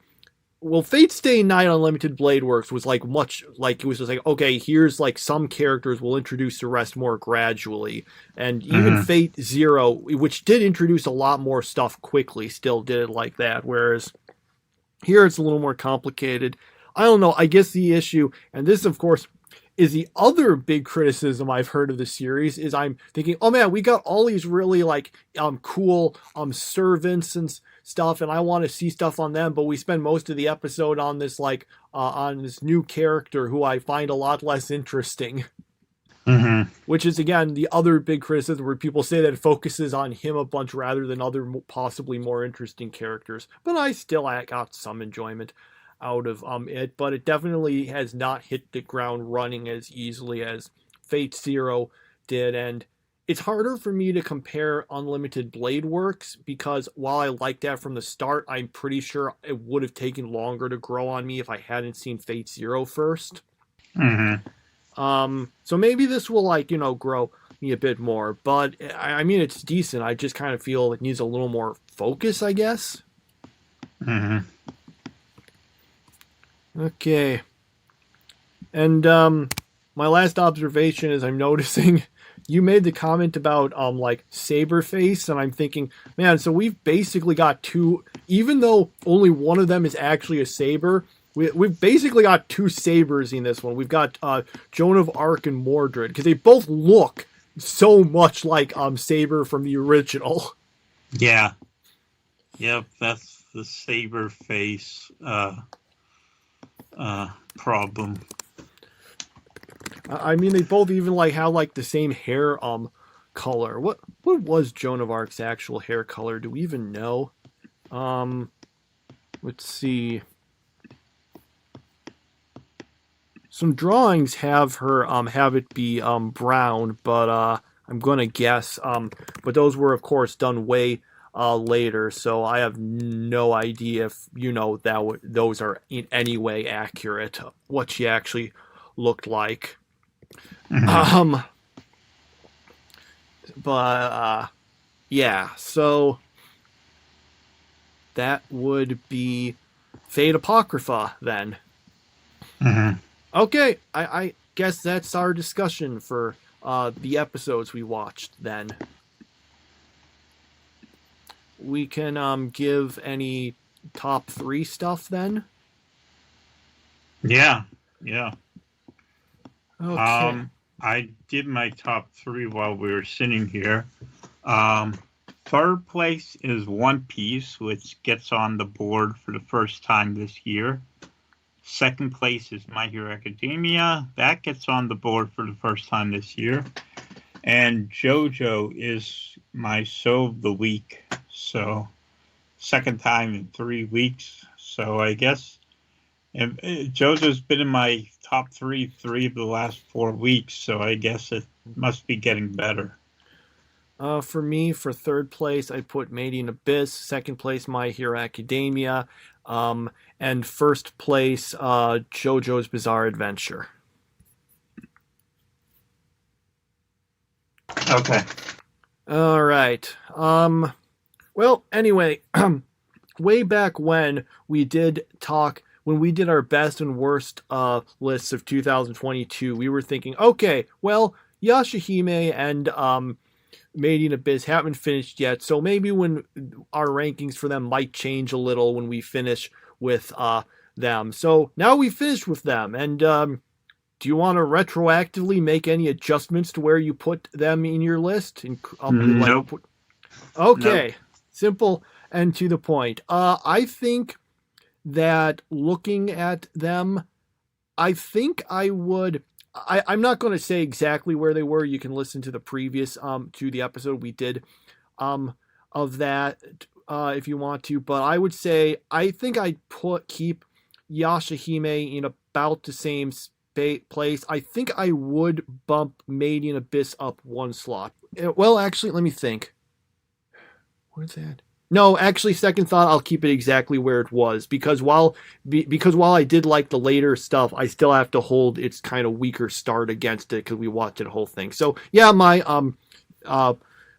well, Fate Stay Night Unlimited Blade Works was like much like, it was just like, okay, here's like some characters, we'll introduce the rest more gradually. And even Fate Zero, which did introduce a lot more stuff quickly, still did it like that. Whereas here it's a little more complicated. I don't know. I guess the issue, and this of course is the other big criticism I've heard of the series, is I'm thinking, oh man, we got all these really like cool servants and stuff, and I want to see stuff on them, but we spend most of the episode on this on this new character who I find a lot less interesting. Mm-hmm. Which is again the other big criticism, where people say that it focuses on him a bunch rather than other possibly more interesting characters. But I got some enjoyment out of it, but it definitely has not hit the ground running as easily as Fate Zero did, and it's harder for me to compare Unlimited Blade Works, because while I liked that from the start, I'm pretty sure it would have taken longer to grow on me if I hadn't seen Fate Zero first. Mm-hmm. So maybe this will grow me a bit more, but I mean, it's decent. I just kind of feel it needs a little more focus, I guess. Mm-hmm. Okay. And my last observation is I'm noticing you made the comment about Saberface, and I'm thinking, man, so we've basically got two, even though only one of them is actually a saber, we've basically got two sabers in this one. We've got Joan of Arc and Mordred, because they both look so much like Saber from the original. Yeah. Yep, that's the Saber face problem. I mean, they both even like have like the same hair color. What was Joan of Arc's actual hair color? Do we even know? Let's see. Some drawings have her have it be brown, but I'm gonna guess but those were of course done way later, so I have no idea if that those are in any way accurate what she actually looked like. Mm-hmm. But yeah, so that would be Fate Apocrypha then. Mm-hmm. Okay, I guess that's our discussion for the episodes we watched then. We can give any top 3 stuff then? Yeah. Okay. I did my top 3 while we were sitting here. Third place is One Piece, which gets on the board for the first time this year. Second place is My Hero Academia. That gets on the board for the first time this year. And JoJo is my show of the week. So, second time in 3 weeks. So, I guess JoJo's been in my top 3 of the last 4 weeks. So, I guess it must be getting better. For me, for third place, I put Made in Abyss. Second place, My Hero Academia. And first place, JoJo's Bizarre Adventure. Okay. All right. Well, anyway, way back when we did our best and worst lists of 2022, we were thinking, okay, well, Yashahime and Made in Abyss haven't finished yet, so maybe when our rankings for them might change a little when we finish with them. So now we finished with them, and do you want to retroactively make any adjustments to where you put them in your list? Nope. Okay, Nope. Simple and to the point. I think that looking at them, I think I would... I'm not going to say exactly where they were. You can listen to the previous to the episode we did of that if you want to. But I would say I think I'd keep Yashahime in about the same place. I think I would bump Made in Abyss up 1 slot. Well, actually, let me think. What's that? No, actually, second thought, I'll keep it exactly where it was because while I did like the later stuff, I still have to hold its kind of weaker start against it because we watched the whole thing. So yeah, my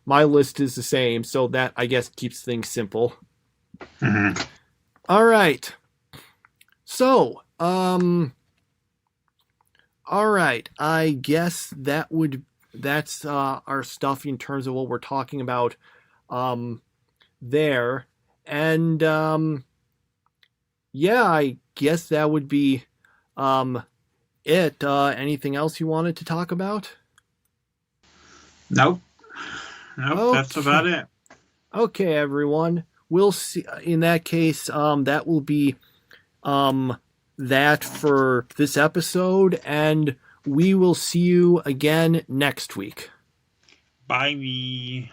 list is the same, so that I guess keeps things simple. Mm-hmm. All right. So all right, I guess that's our stuff in terms of what we're talking about there, and yeah, I guess that would be it. Anything else you wanted to talk about? Nope. Okay. That's about it. Okay, everyone, we'll see. In that case, that will be that for this episode, and we will see you again next week. Bye.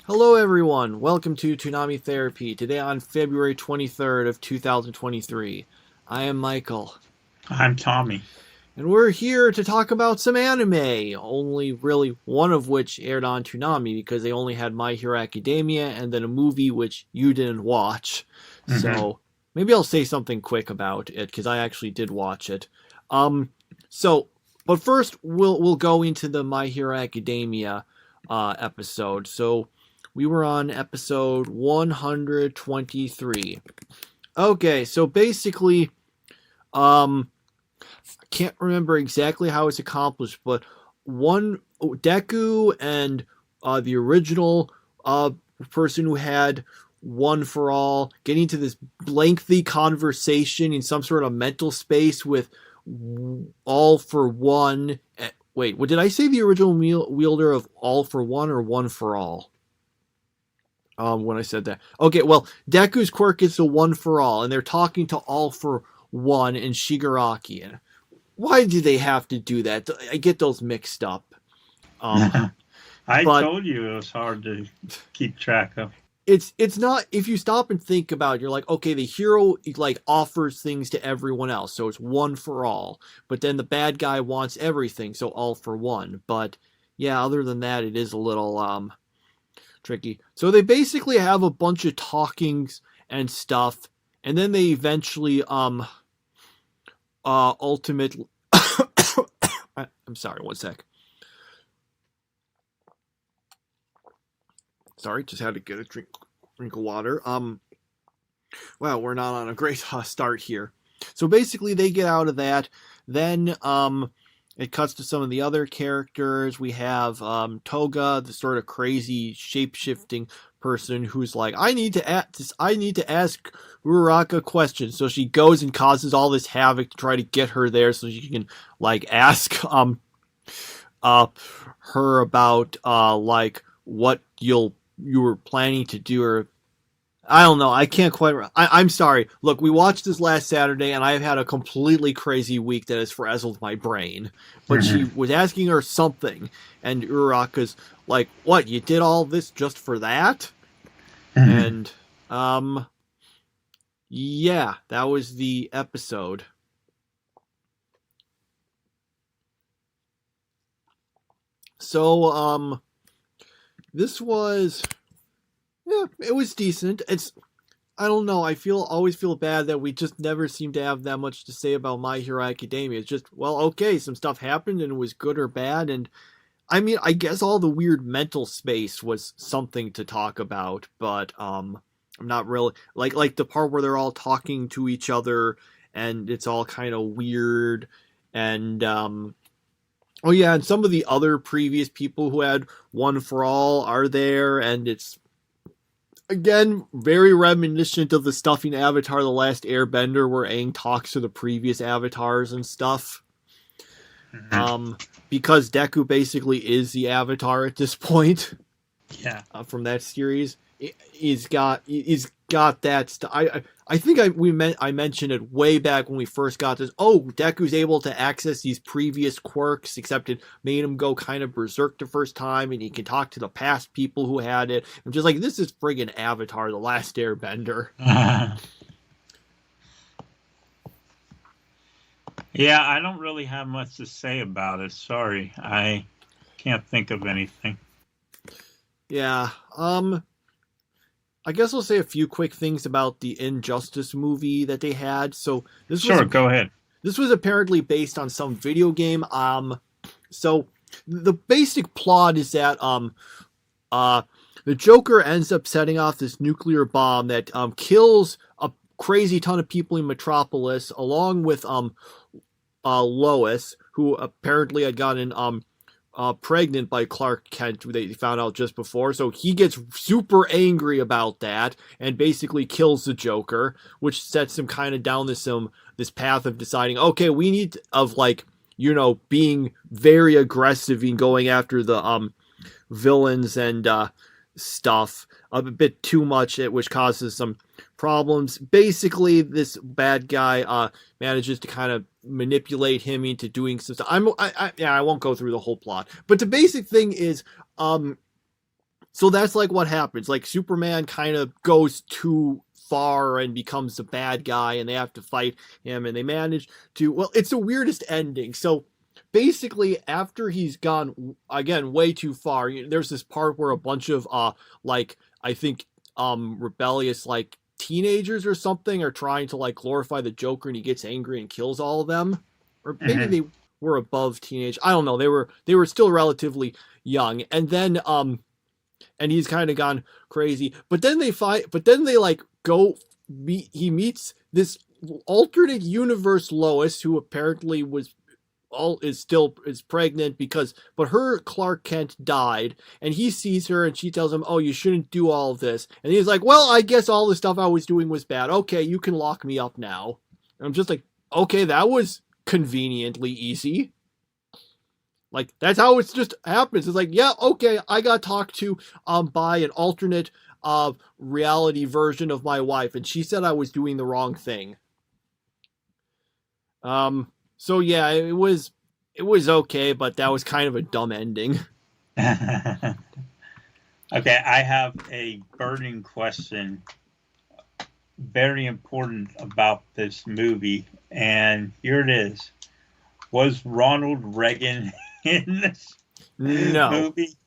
Hello everyone, welcome to Toonami Therapy, today on February 23rd of 2023. I am Michael. I'm Tommy. And we're here to talk about some anime, only really one of which aired on Toonami because they only had My Hero Academia and then a movie which you didn't watch. Mm-hmm. So maybe I'll say something quick about it because I actually did watch it. But first we'll go into the My Hero Academia episode. So we were on episode 123. Okay, so basically, I can't remember exactly how it's accomplished, but Deku and the original person who had One for All getting to this lengthy conversation in some sort of mental space with All for One, Wait, what did I say? The original wielder of All for One or One for All? When I said that. Okay, well, Deku's quirk is the One for All, and they're talking to All for One and Shigaraki. And why do they have to do that? I get those mixed up. I told you it was hard to keep track of. It's not, if you stop and think about it, you're like, okay, the hero like offers things to everyone else, so it's one for all. But then the bad guy wants everything, so all for one. But yeah, other than that, it is a little tricky. So they basically have a bunch of talkings and stuff, and then they eventually ultimately I'm sorry, one sec. Sorry, just had to get a drink of water. Well, we're not on a great start here. So basically, they get out of that. Then it cuts to some of the other characters. We have Toga, the sort of crazy shape-shifting person who's like, I need to ask Uraraka questions. So she goes and causes all this havoc to try to get her there, so she can like ask her about like what you were planning to do, or I don't know. I can't quite. I'm sorry. Look, we watched this last Saturday, and I've had a completely crazy week that has frazzled my brain. But she was asking her something, and Uraraka's like, "What? You did all this just for that?" And yeah, that was the episode. So this was, yeah, it was decent. I don't know, I always feel bad that we just never seem to have that much to say about My Hero Academia. It's just, well, okay, some stuff happened and it was good or bad, and I mean, I guess all the weird mental space was something to talk about, but I'm not really, like the part where they're all talking to each other and it's all kind of weird, and oh yeah, and some of the other previous people who had One for All are there, and it's, again, very reminiscent of the stuff in Avatar The Last Airbender, where Aang talks to the previous avatars and stuff. Because Deku basically is the Avatar at this point. Yeah. From that series. He's got that. I think I mentioned it way back when we first got this. Oh, Deku's able to access these previous quirks, except it made him go kind of berserk the first time, and he can talk to the past people who had it. I'm just like, this is friggin' Avatar: The Last Airbender. Yeah, I don't really have much to say about it. Sorry, I can't think of anything. Yeah, I guess I'll say a few quick things about the Injustice movie that they had. So this Go ahead. This was apparently based on some video game. So the basic plot is that the Joker ends up setting off this nuclear bomb that kills a crazy ton of people in Metropolis, along with Lois, who apparently had gotten pregnant by Clark Kent, who they found out just before. So he gets super angry about that and basically kills the Joker, which sets him kind of down this path of deciding, okay, we need being very aggressive in going after the villains and stuff a bit too much, which causes some problems. Basically, this bad guy manages to kind of manipulate him into doing some stuff. I won't go through the whole plot, but the basic thing is, so that's like what happens. Like, Superman kind of goes too far and becomes the bad guy, and they have to fight him, and they manage to, well, it's the weirdest ending. So basically, after he's gone, again, way too far, there's this part where a bunch of I think rebellious teenagers or something are trying to glorify the Joker, and he gets angry and kills all of them. Or maybe they were above teenage. I don't know. They were still relatively young. And then and he's kind of gone crazy. But then he meets this alternate universe Lois, who apparently is pregnant but her Clark Kent died, and he sees her and she tells him, oh, you shouldn't do all of this, and he's like, well, I guess all the stuff I was doing was bad. Okay, you can lock me up now. And I'm just like, okay, that was conveniently easy. Like, that's how it just happens. It's like, yeah, okay, I got talked to by an alternate reality version of my wife, and she said I was doing the wrong thing. So yeah, it was okay, but that was kind of a dumb ending. Okay, I have a burning question, very important about this movie, and here it is. Was Ronald Reagan in this movie?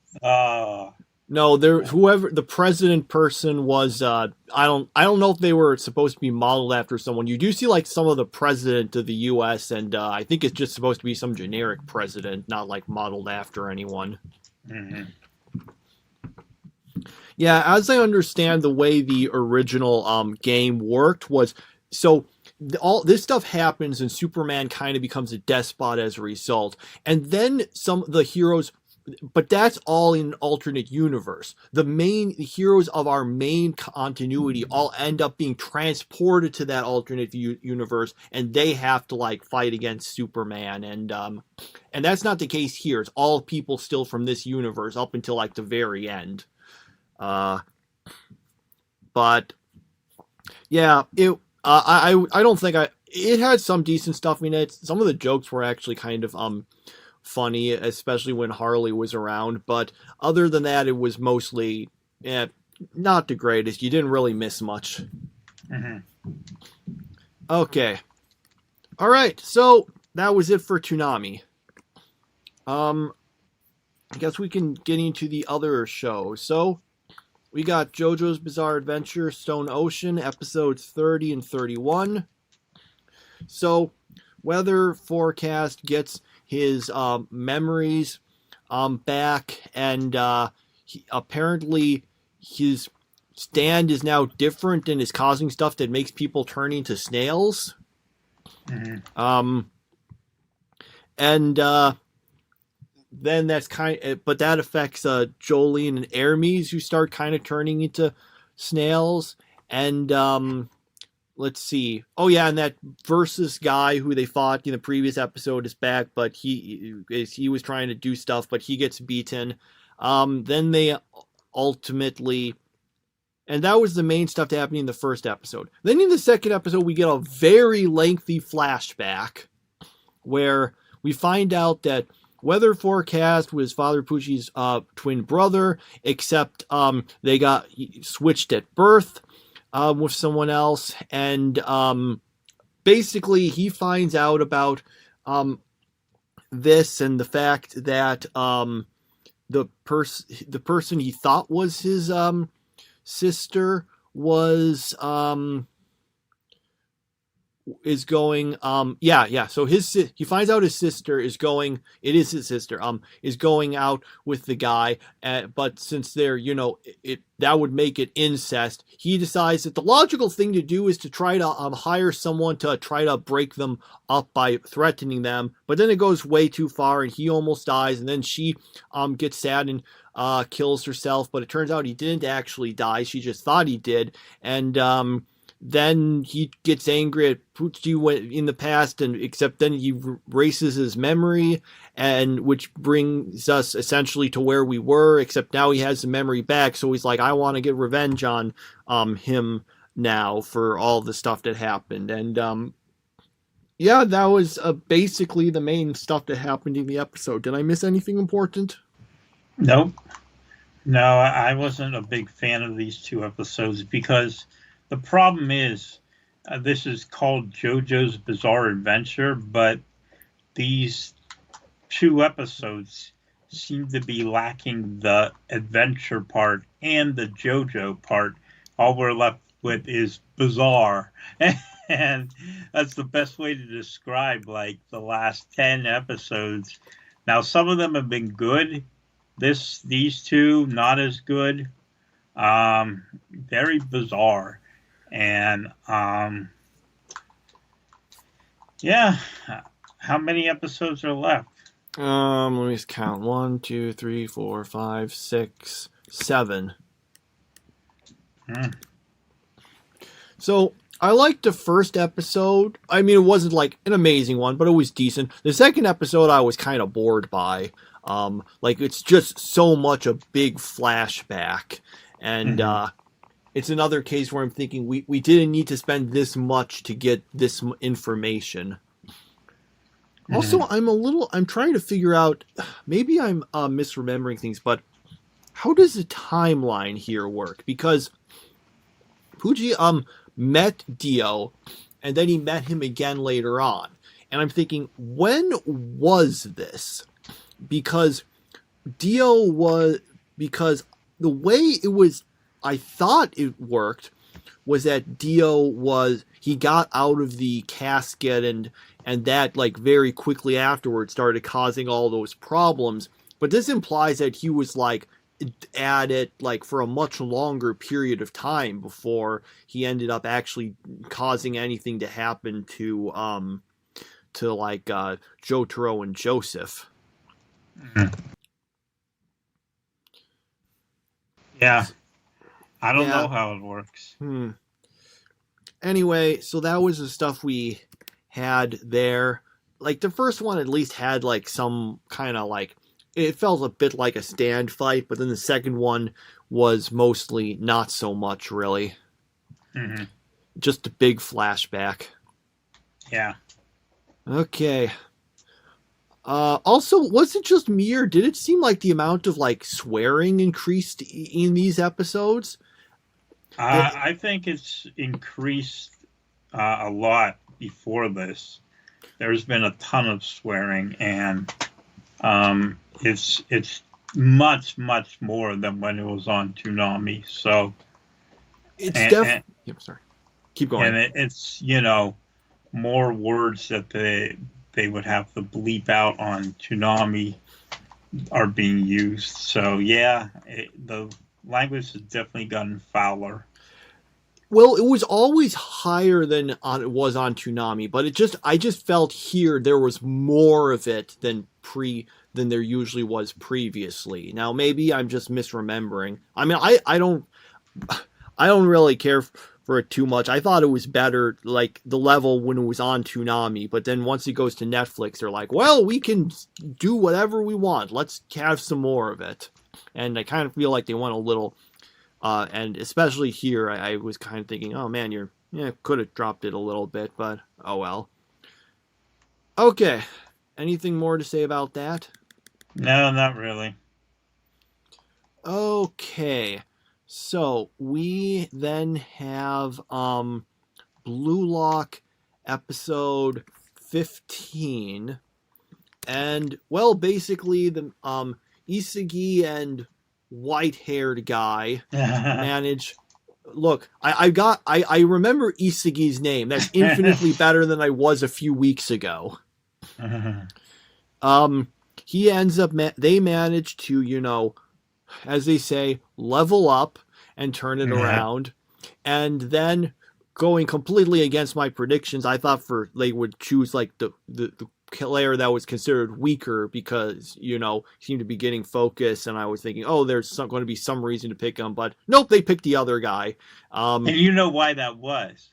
No, whoever the president person was, I don't know if they were supposed to be modeled after someone. You do see like some of the president of the U.S. and I think it's just supposed to be some generic president, not like modeled after anyone. Mm-hmm. Yeah, as I understand the way the original game worked was so. All this stuff happens and Superman kind of becomes a despot as a result, and then some of the heroes, but that's all in an alternate universe. The heroes of our main continuity all end up being transported to that alternate universe, and they have to like fight against Superman, and that's not the case here. It's all people still from this universe up until like the very end. But yeah, I don't think it had some decent stuff in it. Some of the jokes were actually kind of funny, especially when Harley was around. But other than that, it was mostly not the greatest. You didn't really miss much. Mm-hmm. Okay. All right. So that was it for Toonami. I guess we can get into the other shows. So we got JoJo's Bizarre Adventure, Stone Ocean, episodes 30 and 31. So, Weather Forecast gets his memories back, and apparently his stand is now different and is causing stuff that makes people turn into snails. Mm-hmm. And then that's but that affects Jolene and Hermes, who start kind of turning into snails. And let's see. Oh yeah, and that Versus guy who they fought in the previous episode is back, but he was trying to do stuff, but he gets beaten. Then they ultimately, and that was the main stuff happening in the first episode. Then in the second episode, we get a very lengthy flashback where we find out that Weather Forecast was Father Pucci's twin brother, except they got switched at birth with someone else, and basically he finds out about this and the fact that the person he thought was his sister was is going so he finds out his sister is going is going out with the guy, but since they're that would make it incest, he decides that the logical thing to do is to try to hire someone to try to break them up by threatening them, but then it goes way too far and he almost dies, and then she gets sad and kills herself, but it turns out he didn't actually die, she just thought he did, and then he gets angry at Pucci in the past, and except then he erases his memory, and which brings us essentially to where we were, except now he has the memory back, so he's like, I want to get revenge on him now for all the stuff that happened. And that was basically the main stuff that happened in the episode. Did I miss anything important? Nope. No, I wasn't a big fan of these two episodes because the problem is, this is called JoJo's Bizarre Adventure, but these two episodes seem to be lacking the adventure part and the JoJo part. All we're left with is bizarre. And that's the best way to describe, like, the last 10 episodes. Now, some of them have been good. These two, not as good. Very bizarre. And, how many episodes are left? Let me just count. 1, 2, 3, 4, 5, 6, 7. Hmm. So, I liked the first episode. I mean, it wasn't like an amazing one, but it was decent. The second episode, I was kind of bored by. Like it's just so much a big flashback, and it's another case where I'm thinking we didn't need to spend this much to get this information. Also, I'm trying to figure out, maybe I'm misremembering things, but how does the timeline here work? Because Puji met Dio, and then he met him again later on. And I'm thinking, when was this? Because because the way it was, I thought it worked, was that he got out of the casket and that like very quickly afterwards started causing all those problems. But this implies that he was like at it like for a much longer period of time before he ended up actually causing anything to happen to like Jotaro and Joseph. Yeah. I don't know how it works. Anyway, so that was the stuff we had there. Like the first one at least had like some kind of like, it felt a bit like a stand fight, but then the second one was mostly not so much, really. Just a big flashback. Yeah. Okay. Also, was it just me, or did it seem like the amount of like swearing increased in these episodes? I think it's increased a lot before this. There's been a ton of swearing, and it's much more than when it was on Toonami. So it's definitely. Yep, sorry. Keep going. And it's more words that they would have to bleep out on Toonami are being used. So yeah, the language has definitely gotten fouler. Well, it was always higher than it was on Toonami, but I just felt here there was more of it than there usually was previously. Now maybe I'm just misremembering. I mean, I don't really care for it too much. I thought it was better, like the level when it was on Toonami, but then once it goes to Netflix, they're like, well, we can do whatever we want. Let's have some more of it. And I kind of feel like they want a little, and especially here, I was kind of thinking, oh man, could have dropped it a little bit, but oh well. Okay. Anything more to say about that? No, not really. Okay. So we then have Blue Lock episode 15, and well, basically the Isagi and white-haired guy manage. Look, I remember Isagi's name. That's infinitely better than I was a few weeks ago. He ends up. They manage to, as they say, level up and turn it around. And then going completely against my predictions, I thought they would choose like the player that was considered weaker because, seemed to be getting focus. And I was thinking, oh, there's going to be some reason to pick him. But nope, they picked the other guy. And you know why that was?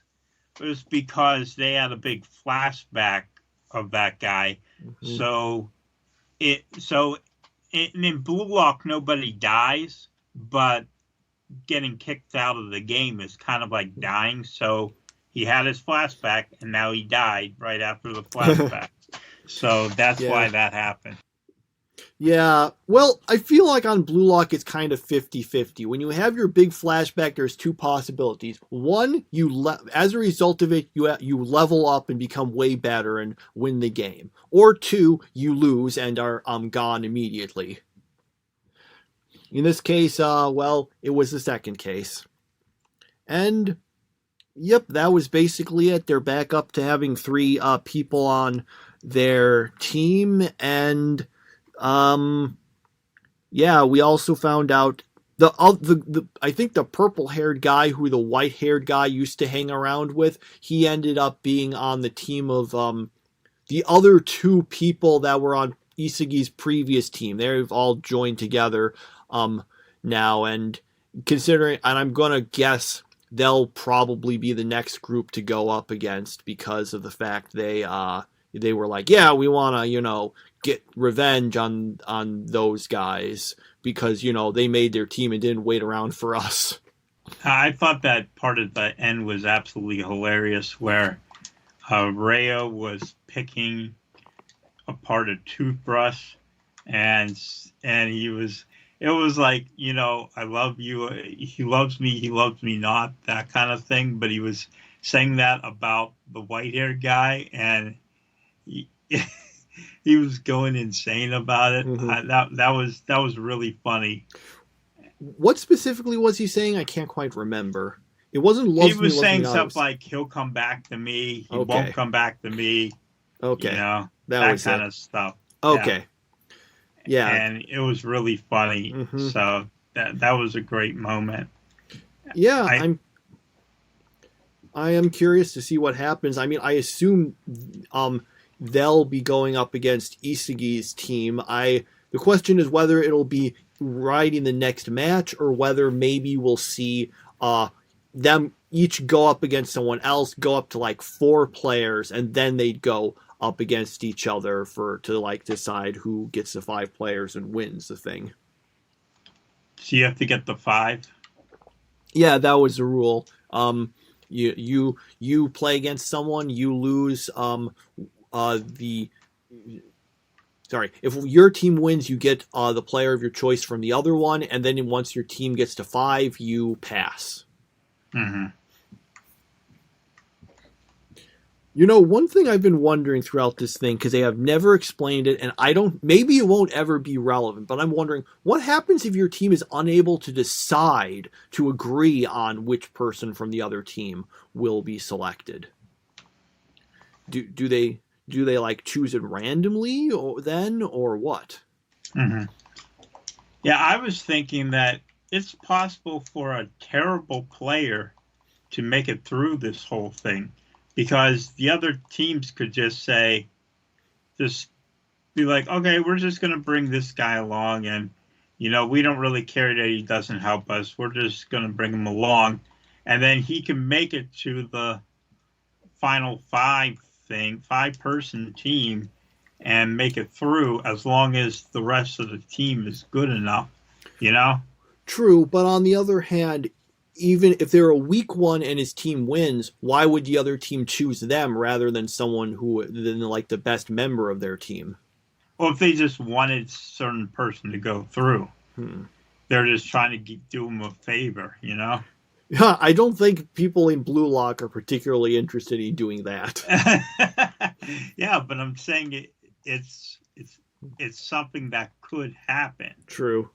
It was because they had a big flashback of that guy. So in Blue Lock, nobody dies, but getting kicked out of the game is kind of like dying. So he had his flashback, and now he died right after the flashback. So that's why that happened. Yeah, well, I feel like on Blue Lock it's kind of 50-50. When you have your big flashback, there's two possibilities. One, as a result of it, you level up and become way better and win the game. Or two, you lose and are gone immediately. In this case, well, it was the second case. And, yep, that was basically it. They're back up to having 3 people on their team, and we also found out I think the purple-haired guy who the white-haired guy used to hang around with, he ended up being on the team of the other 2 people that were on Isagi's previous team. They've all joined together now, and I'm gonna guess they'll probably be the next group to go up against because of the fact they were like, yeah, we want to, get revenge on those guys because, they made their team and didn't wait around for us. I thought that part of the end was absolutely hilarious, where Rayo was picking apart a toothbrush, and it was like, I love you, he loves me not, that kind of thing. But he was saying that about the white-haired guy, and he was going insane about it. Mm-hmm. That was really funny. What specifically was he saying? I can't quite remember. It wasn't loves me. He was saying stuff like, he'll come back to me. He Okay. won't come back to me. Okay. That was kind of stuff. Okay. Yeah. And it was really funny. Mm-hmm. So that was a great moment. Yeah, I am curious to see what happens. I mean, I assume they'll be going up against Isagi's team. The question is whether it'll be right in the next match or whether maybe we'll see them each go up against someone else, go up to like 4 players, and then they'd go up against each other to like decide who gets the 5 players and wins the thing. So you have to get the 5? Yeah, that was the rule. You play against someone, you lose if your team wins, you get the player of your choice from the other one, and then once your team gets to 5, you pass. Mm-hmm. One thing I've been wondering throughout this thing, because they have never explained it, and maybe it won't ever be relevant, but I'm wondering, what happens if your team is unable to decide to agree on which person from the other team will be selected? Do they like choose it randomly or what? Mm-hmm. Yeah, I was thinking that it's possible for a terrible player to make it through this whole thing, because the other teams could just be like, okay, we're just going to bring this guy along, and we don't really care that he doesn't help us. We're just going to bring him along, and then he can make it to the final 5-person team and make it through, as long as the rest of the team is good enough, True, but on the other hand, even if they're a weak one and his team wins, why would the other team choose them rather than like the best member of their team? Well, if they just wanted a certain person to go through, they're just trying to do them a favor, Yeah, I don't think people in Blue Lock are particularly interested in doing that. Yeah, but I'm saying it's something that could happen. True.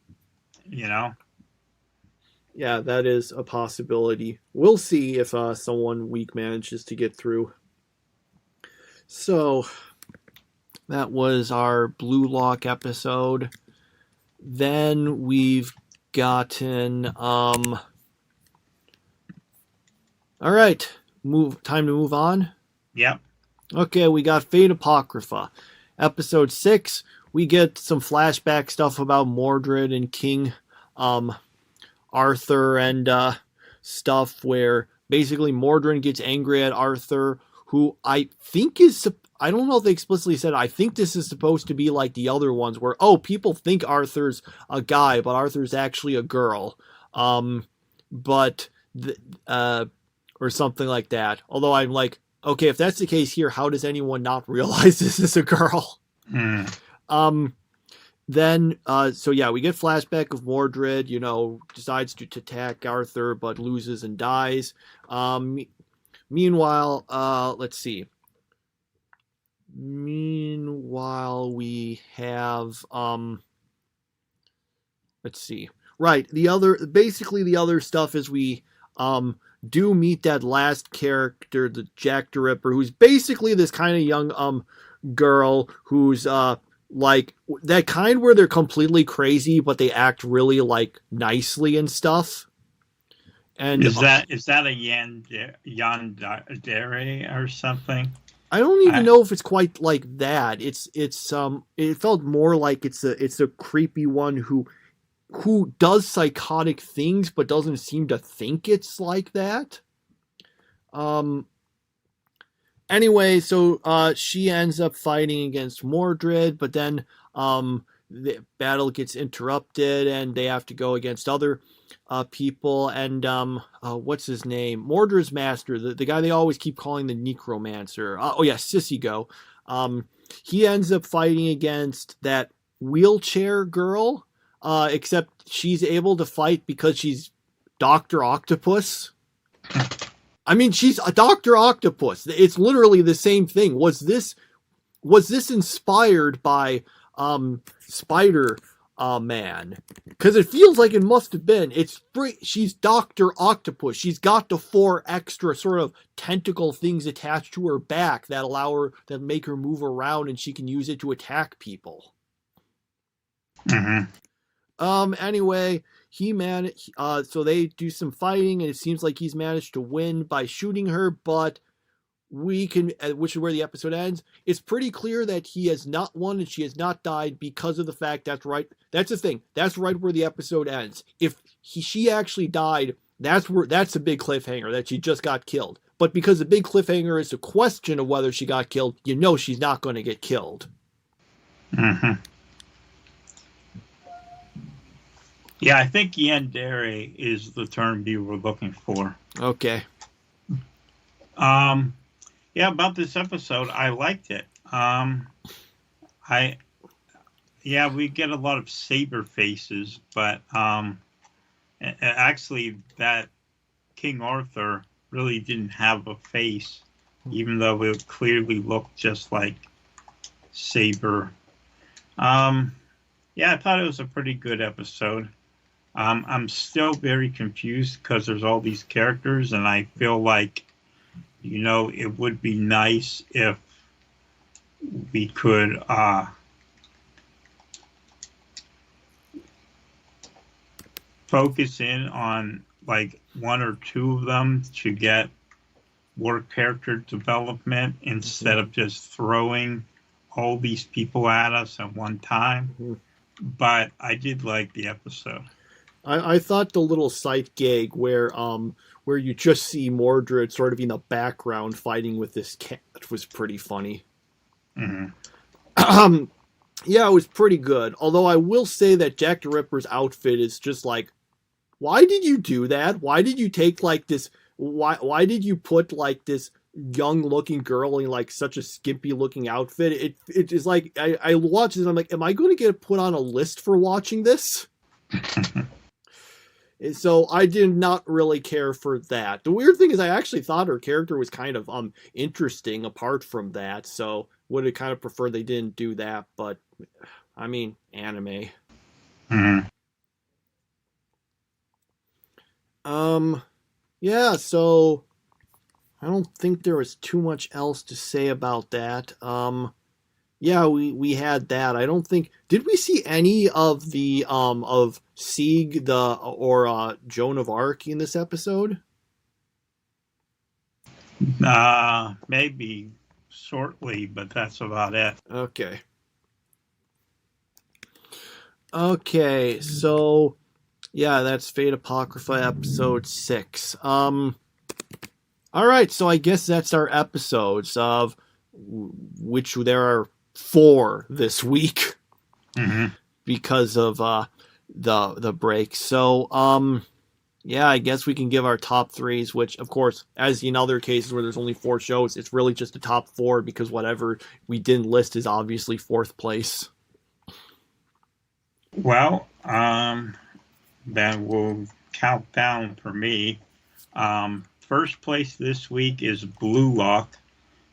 Yeah, that is a possibility. We'll see if someone weak manages to get through. So, that was our Blue Lock episode. Then we've gotten... All right, time to move on? Yep. Okay, we got Fate Apocrypha. Episode 6, we get some flashback stuff about Mordred and King Arthur and stuff where basically Mordred gets angry at Arthur, who I think is... I don't know if they explicitly said it. I think this is supposed to be like the other ones where, people think Arthur's a guy, but Arthur's actually a girl. Or something like that. Although I'm like, okay, if that's the case here, how does anyone not realize this is a girl? Then, we get flashback of Mordred, decides to attack Arthur, but loses and dies. Meanwhile, let's see. Meanwhile, we have, let's see. Right, the other stuff is we, do meet that last character, the Jack the Ripper, who's basically this kind of young, girl who's, like that kind where they're completely crazy, but they act really like nicely and stuff. And is that a yandere or something? I don't even know if it's quite like that. It felt more like it's a creepy one who does psychotic things but doesn't seem to think it's like that. Anyway, so she ends up fighting against Mordred, but then the battle gets interrupted and they have to go against other people. And what's his name? Mordred's master, the guy they always keep calling the necromancer. Sissy-Go. He ends up fighting against that wheelchair girl, except she's able to fight because she's Dr. Octopus. I mean, she's a Dr. Octopus. It's literally the same thing. Was this inspired by Spider Man? Because it feels like it must have been. It's free. She's Dr. Octopus. She's got the 4 extra sort of tentacle things attached to her back that make her move around, and she can use it to attack people. Anyway, so they do some fighting, and it seems like he's managed to win by shooting her, but which is where the episode ends. It's pretty clear that he has not won and she has not died because of the fact that's right where the episode ends. If she actually died, that's a big cliffhanger that she just got killed. But because the big cliffhanger is the question of whether she got killed, she's not going to get killed. Yeah, I think yandere is the term you were looking for. Okay. Yeah, about this episode, I liked it. We get a lot of saber faces, but actually that King Arthur really didn't have a face, even though it clearly looked just like Saber. I thought it was a pretty good episode. I'm still very confused because there's all these characters, and I feel like, it would be nice if we could focus in on like 1 or 2 of them to get more character development instead of just throwing all these people at us at one time. But I did like the episode. I thought the little sight gag where you just see Mordred sort of in the background fighting with this cat was pretty funny. It was pretty good. Although I will say that Jack the Ripper's outfit is just like, why did you do that? Why did you take like this? Why did you put like this young looking girl in like such a skimpy looking outfit? It is like I watch this and I'm like, am I going to get put on a list for watching this? So I did not really care for that. The weird thing is I actually thought her character was kind of interesting apart from that, so would have kind of preferred they didn't do that, but I mean, anime. So I don't think there was too much else to say about that. We had that. I don't think, did we see any of the of Sieg or Joan of Arc in this episode? Maybe shortly, but that's about it. Okay, so that's Fate Apocrypha episode 6. All right, so I guess that's our episodes, of which there are 4 this week because of the break. So I guess we can give our top 3s, which of course, as in other cases where there's only 4 shows, it's really just the top 4 because whatever we didn't list is obviously 4th place. Well, then we'll count down for me. First place this week is Blue Lock.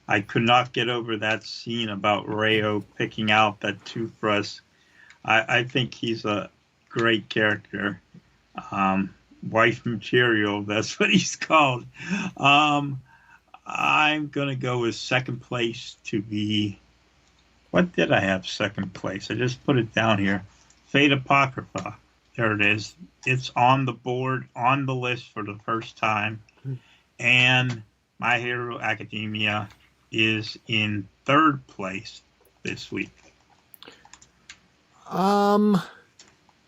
I could not get over that scene about Rayo picking out that toothbrush. I think he's a great character. Wife material, that's what he's called. I'm going to go with second place to be... What did I have second place? I just put it down here. Fate Apocrypha. There it is. It's on the board, on the list for the first time. And My Hero Academia is in 3rd place this week.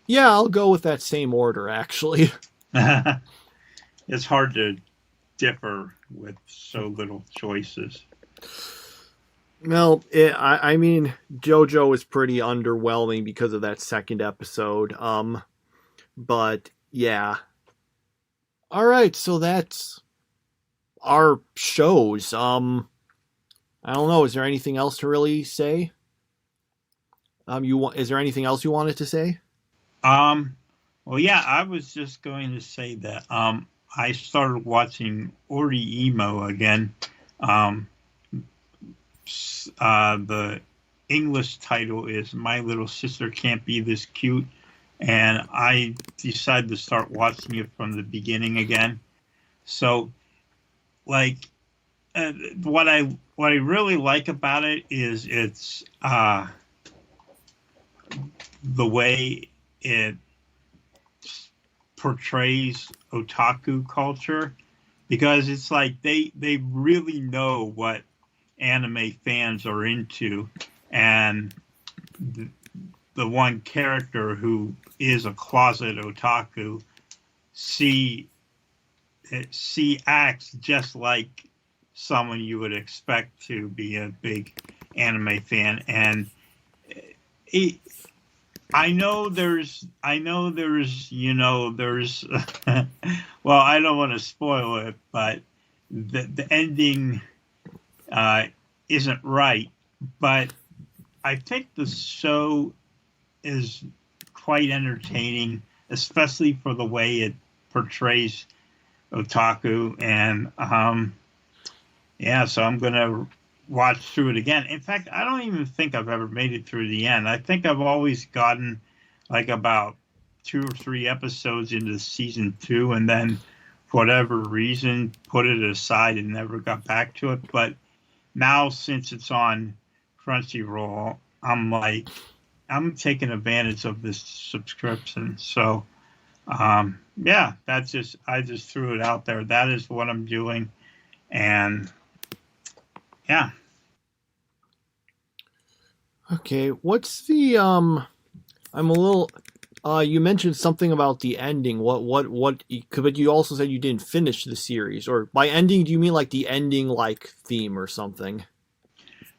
Yeah, I'll go with that same order, actually. It's hard to differ with so little choices. Well, I mean, JoJo is pretty underwhelming because of that second episode. But yeah. All right, so that's our shows. I don't know. Is there anything else to really say? Is there anything else you wanted to say? Well, yeah, I was just going to say that I started watching Ori Emo again. Um, the English title is My Little Sister Can't Be This Cute, and I decided to start watching it from the beginning again. So, like, what I really like about it is it's the way it portrays otaku culture, because it's like they really know what anime fans are into, and the one character who is a closet otaku see acts just like someone you would expect to be a big anime fan. And it, I know there's well, I don't want to spoil it, but the ending isn't right, but I think the show is quite entertaining, especially for the way it portrays otaku. And yeah, so I'm gonna watch through it again. In fact, I don't even think I've ever made it through the end. I think I've always gotten like about 2 or 3 episodes into season 2, and then for whatever reason put it aside and never got back to it. But now, since it's on Crunchyroll, I'm taking advantage of this subscription. So yeah, I just threw it out there. That is what I'm doing. And yeah. Okay, what's the I'm a little you mentioned something about the ending. What but you also said you didn't finish the series, or by ending do you mean like the ending like theme or something?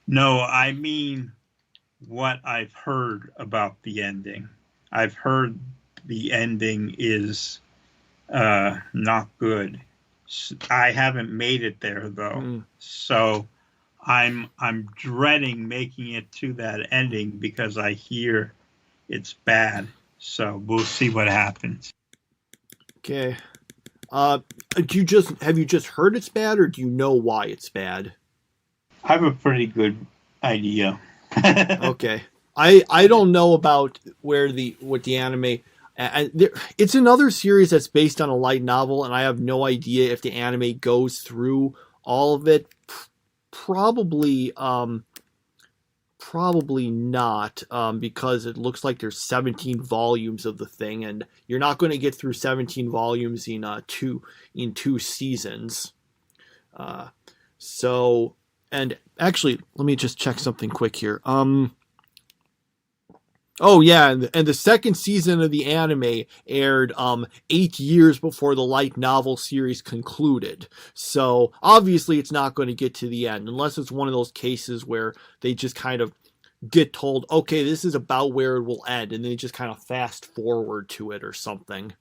No, I mean what I've heard about the ending. I've heard the ending is not good. I haven't made it there though. So I'm dreading making it to that ending because I hear it's bad. So we'll see what happens. Okay. Have you just heard it's bad, or do you know why it's bad? I have a pretty good idea. Okay. I don't know about what the anime. It's another series that's based on a light novel, and I have no idea if the anime goes through all of it. Probably not, because it looks like there's 17 volumes of the thing, and you're not going to get through 17 volumes in two seasons. So, and actually, let me just check something quick here. Oh yeah, and the second season of the anime aired 8 years before the light novel series concluded. So obviously it's not going to get to the end, unless it's one of those cases where they just kind of get told, okay, this is about where it will end, and they just kind of fast forward to it or something.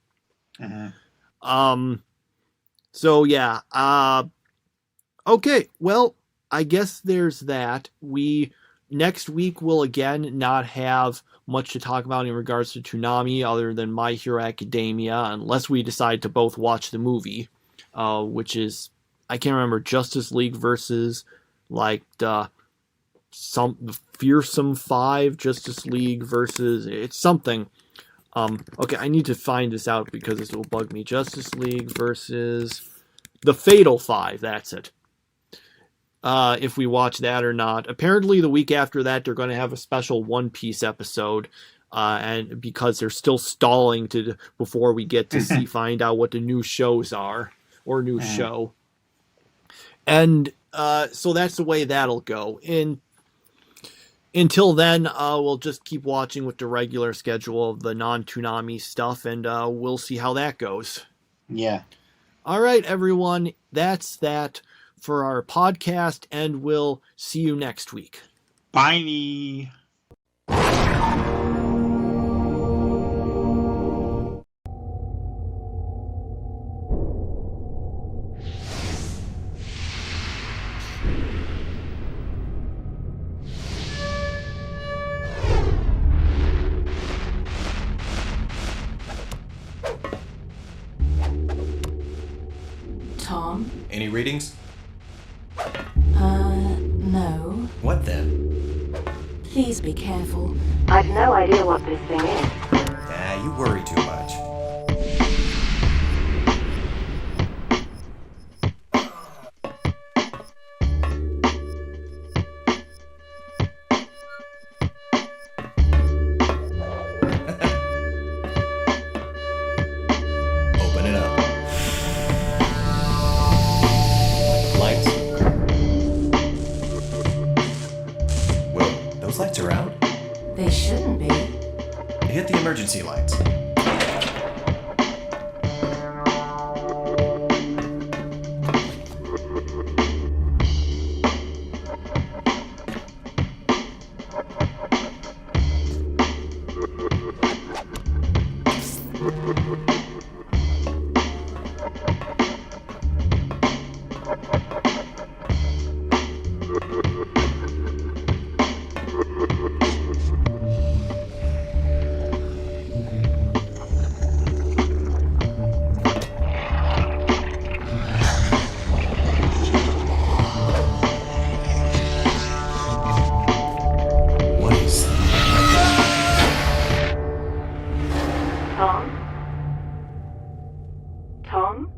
So yeah. Okay, well, I guess there's that. Next week we'll again not have much to talk about in regards to Toonami other than My Hero Academia, unless we decide to both watch the movie, which is, I can't remember, Justice League versus like some Fearsome 5, Justice League versus, it's something. Okay, I need to find this out because this will bug me. Justice League versus the Fatal 5, that's it. If we watch that or not. Apparently the week after that they're going to have a special One Piece episode, and because they're still stalling before we get to find out what the new shows are, or new show. And so that's the way that'll go. In until then, we'll just keep watching with the regular schedule of the non-Toonami stuff, and we'll see how that goes. Yeah. All right, everyone, that's that for our podcast, and we'll see you next week. Bye. Tom? Any readings? No. What then? Please be careful. I've no idea what this thing is. You worry too much. Open it up. Lights. Whoa, those lights are out? They shouldn't be. Hit the emergency lights. Tom? Tom?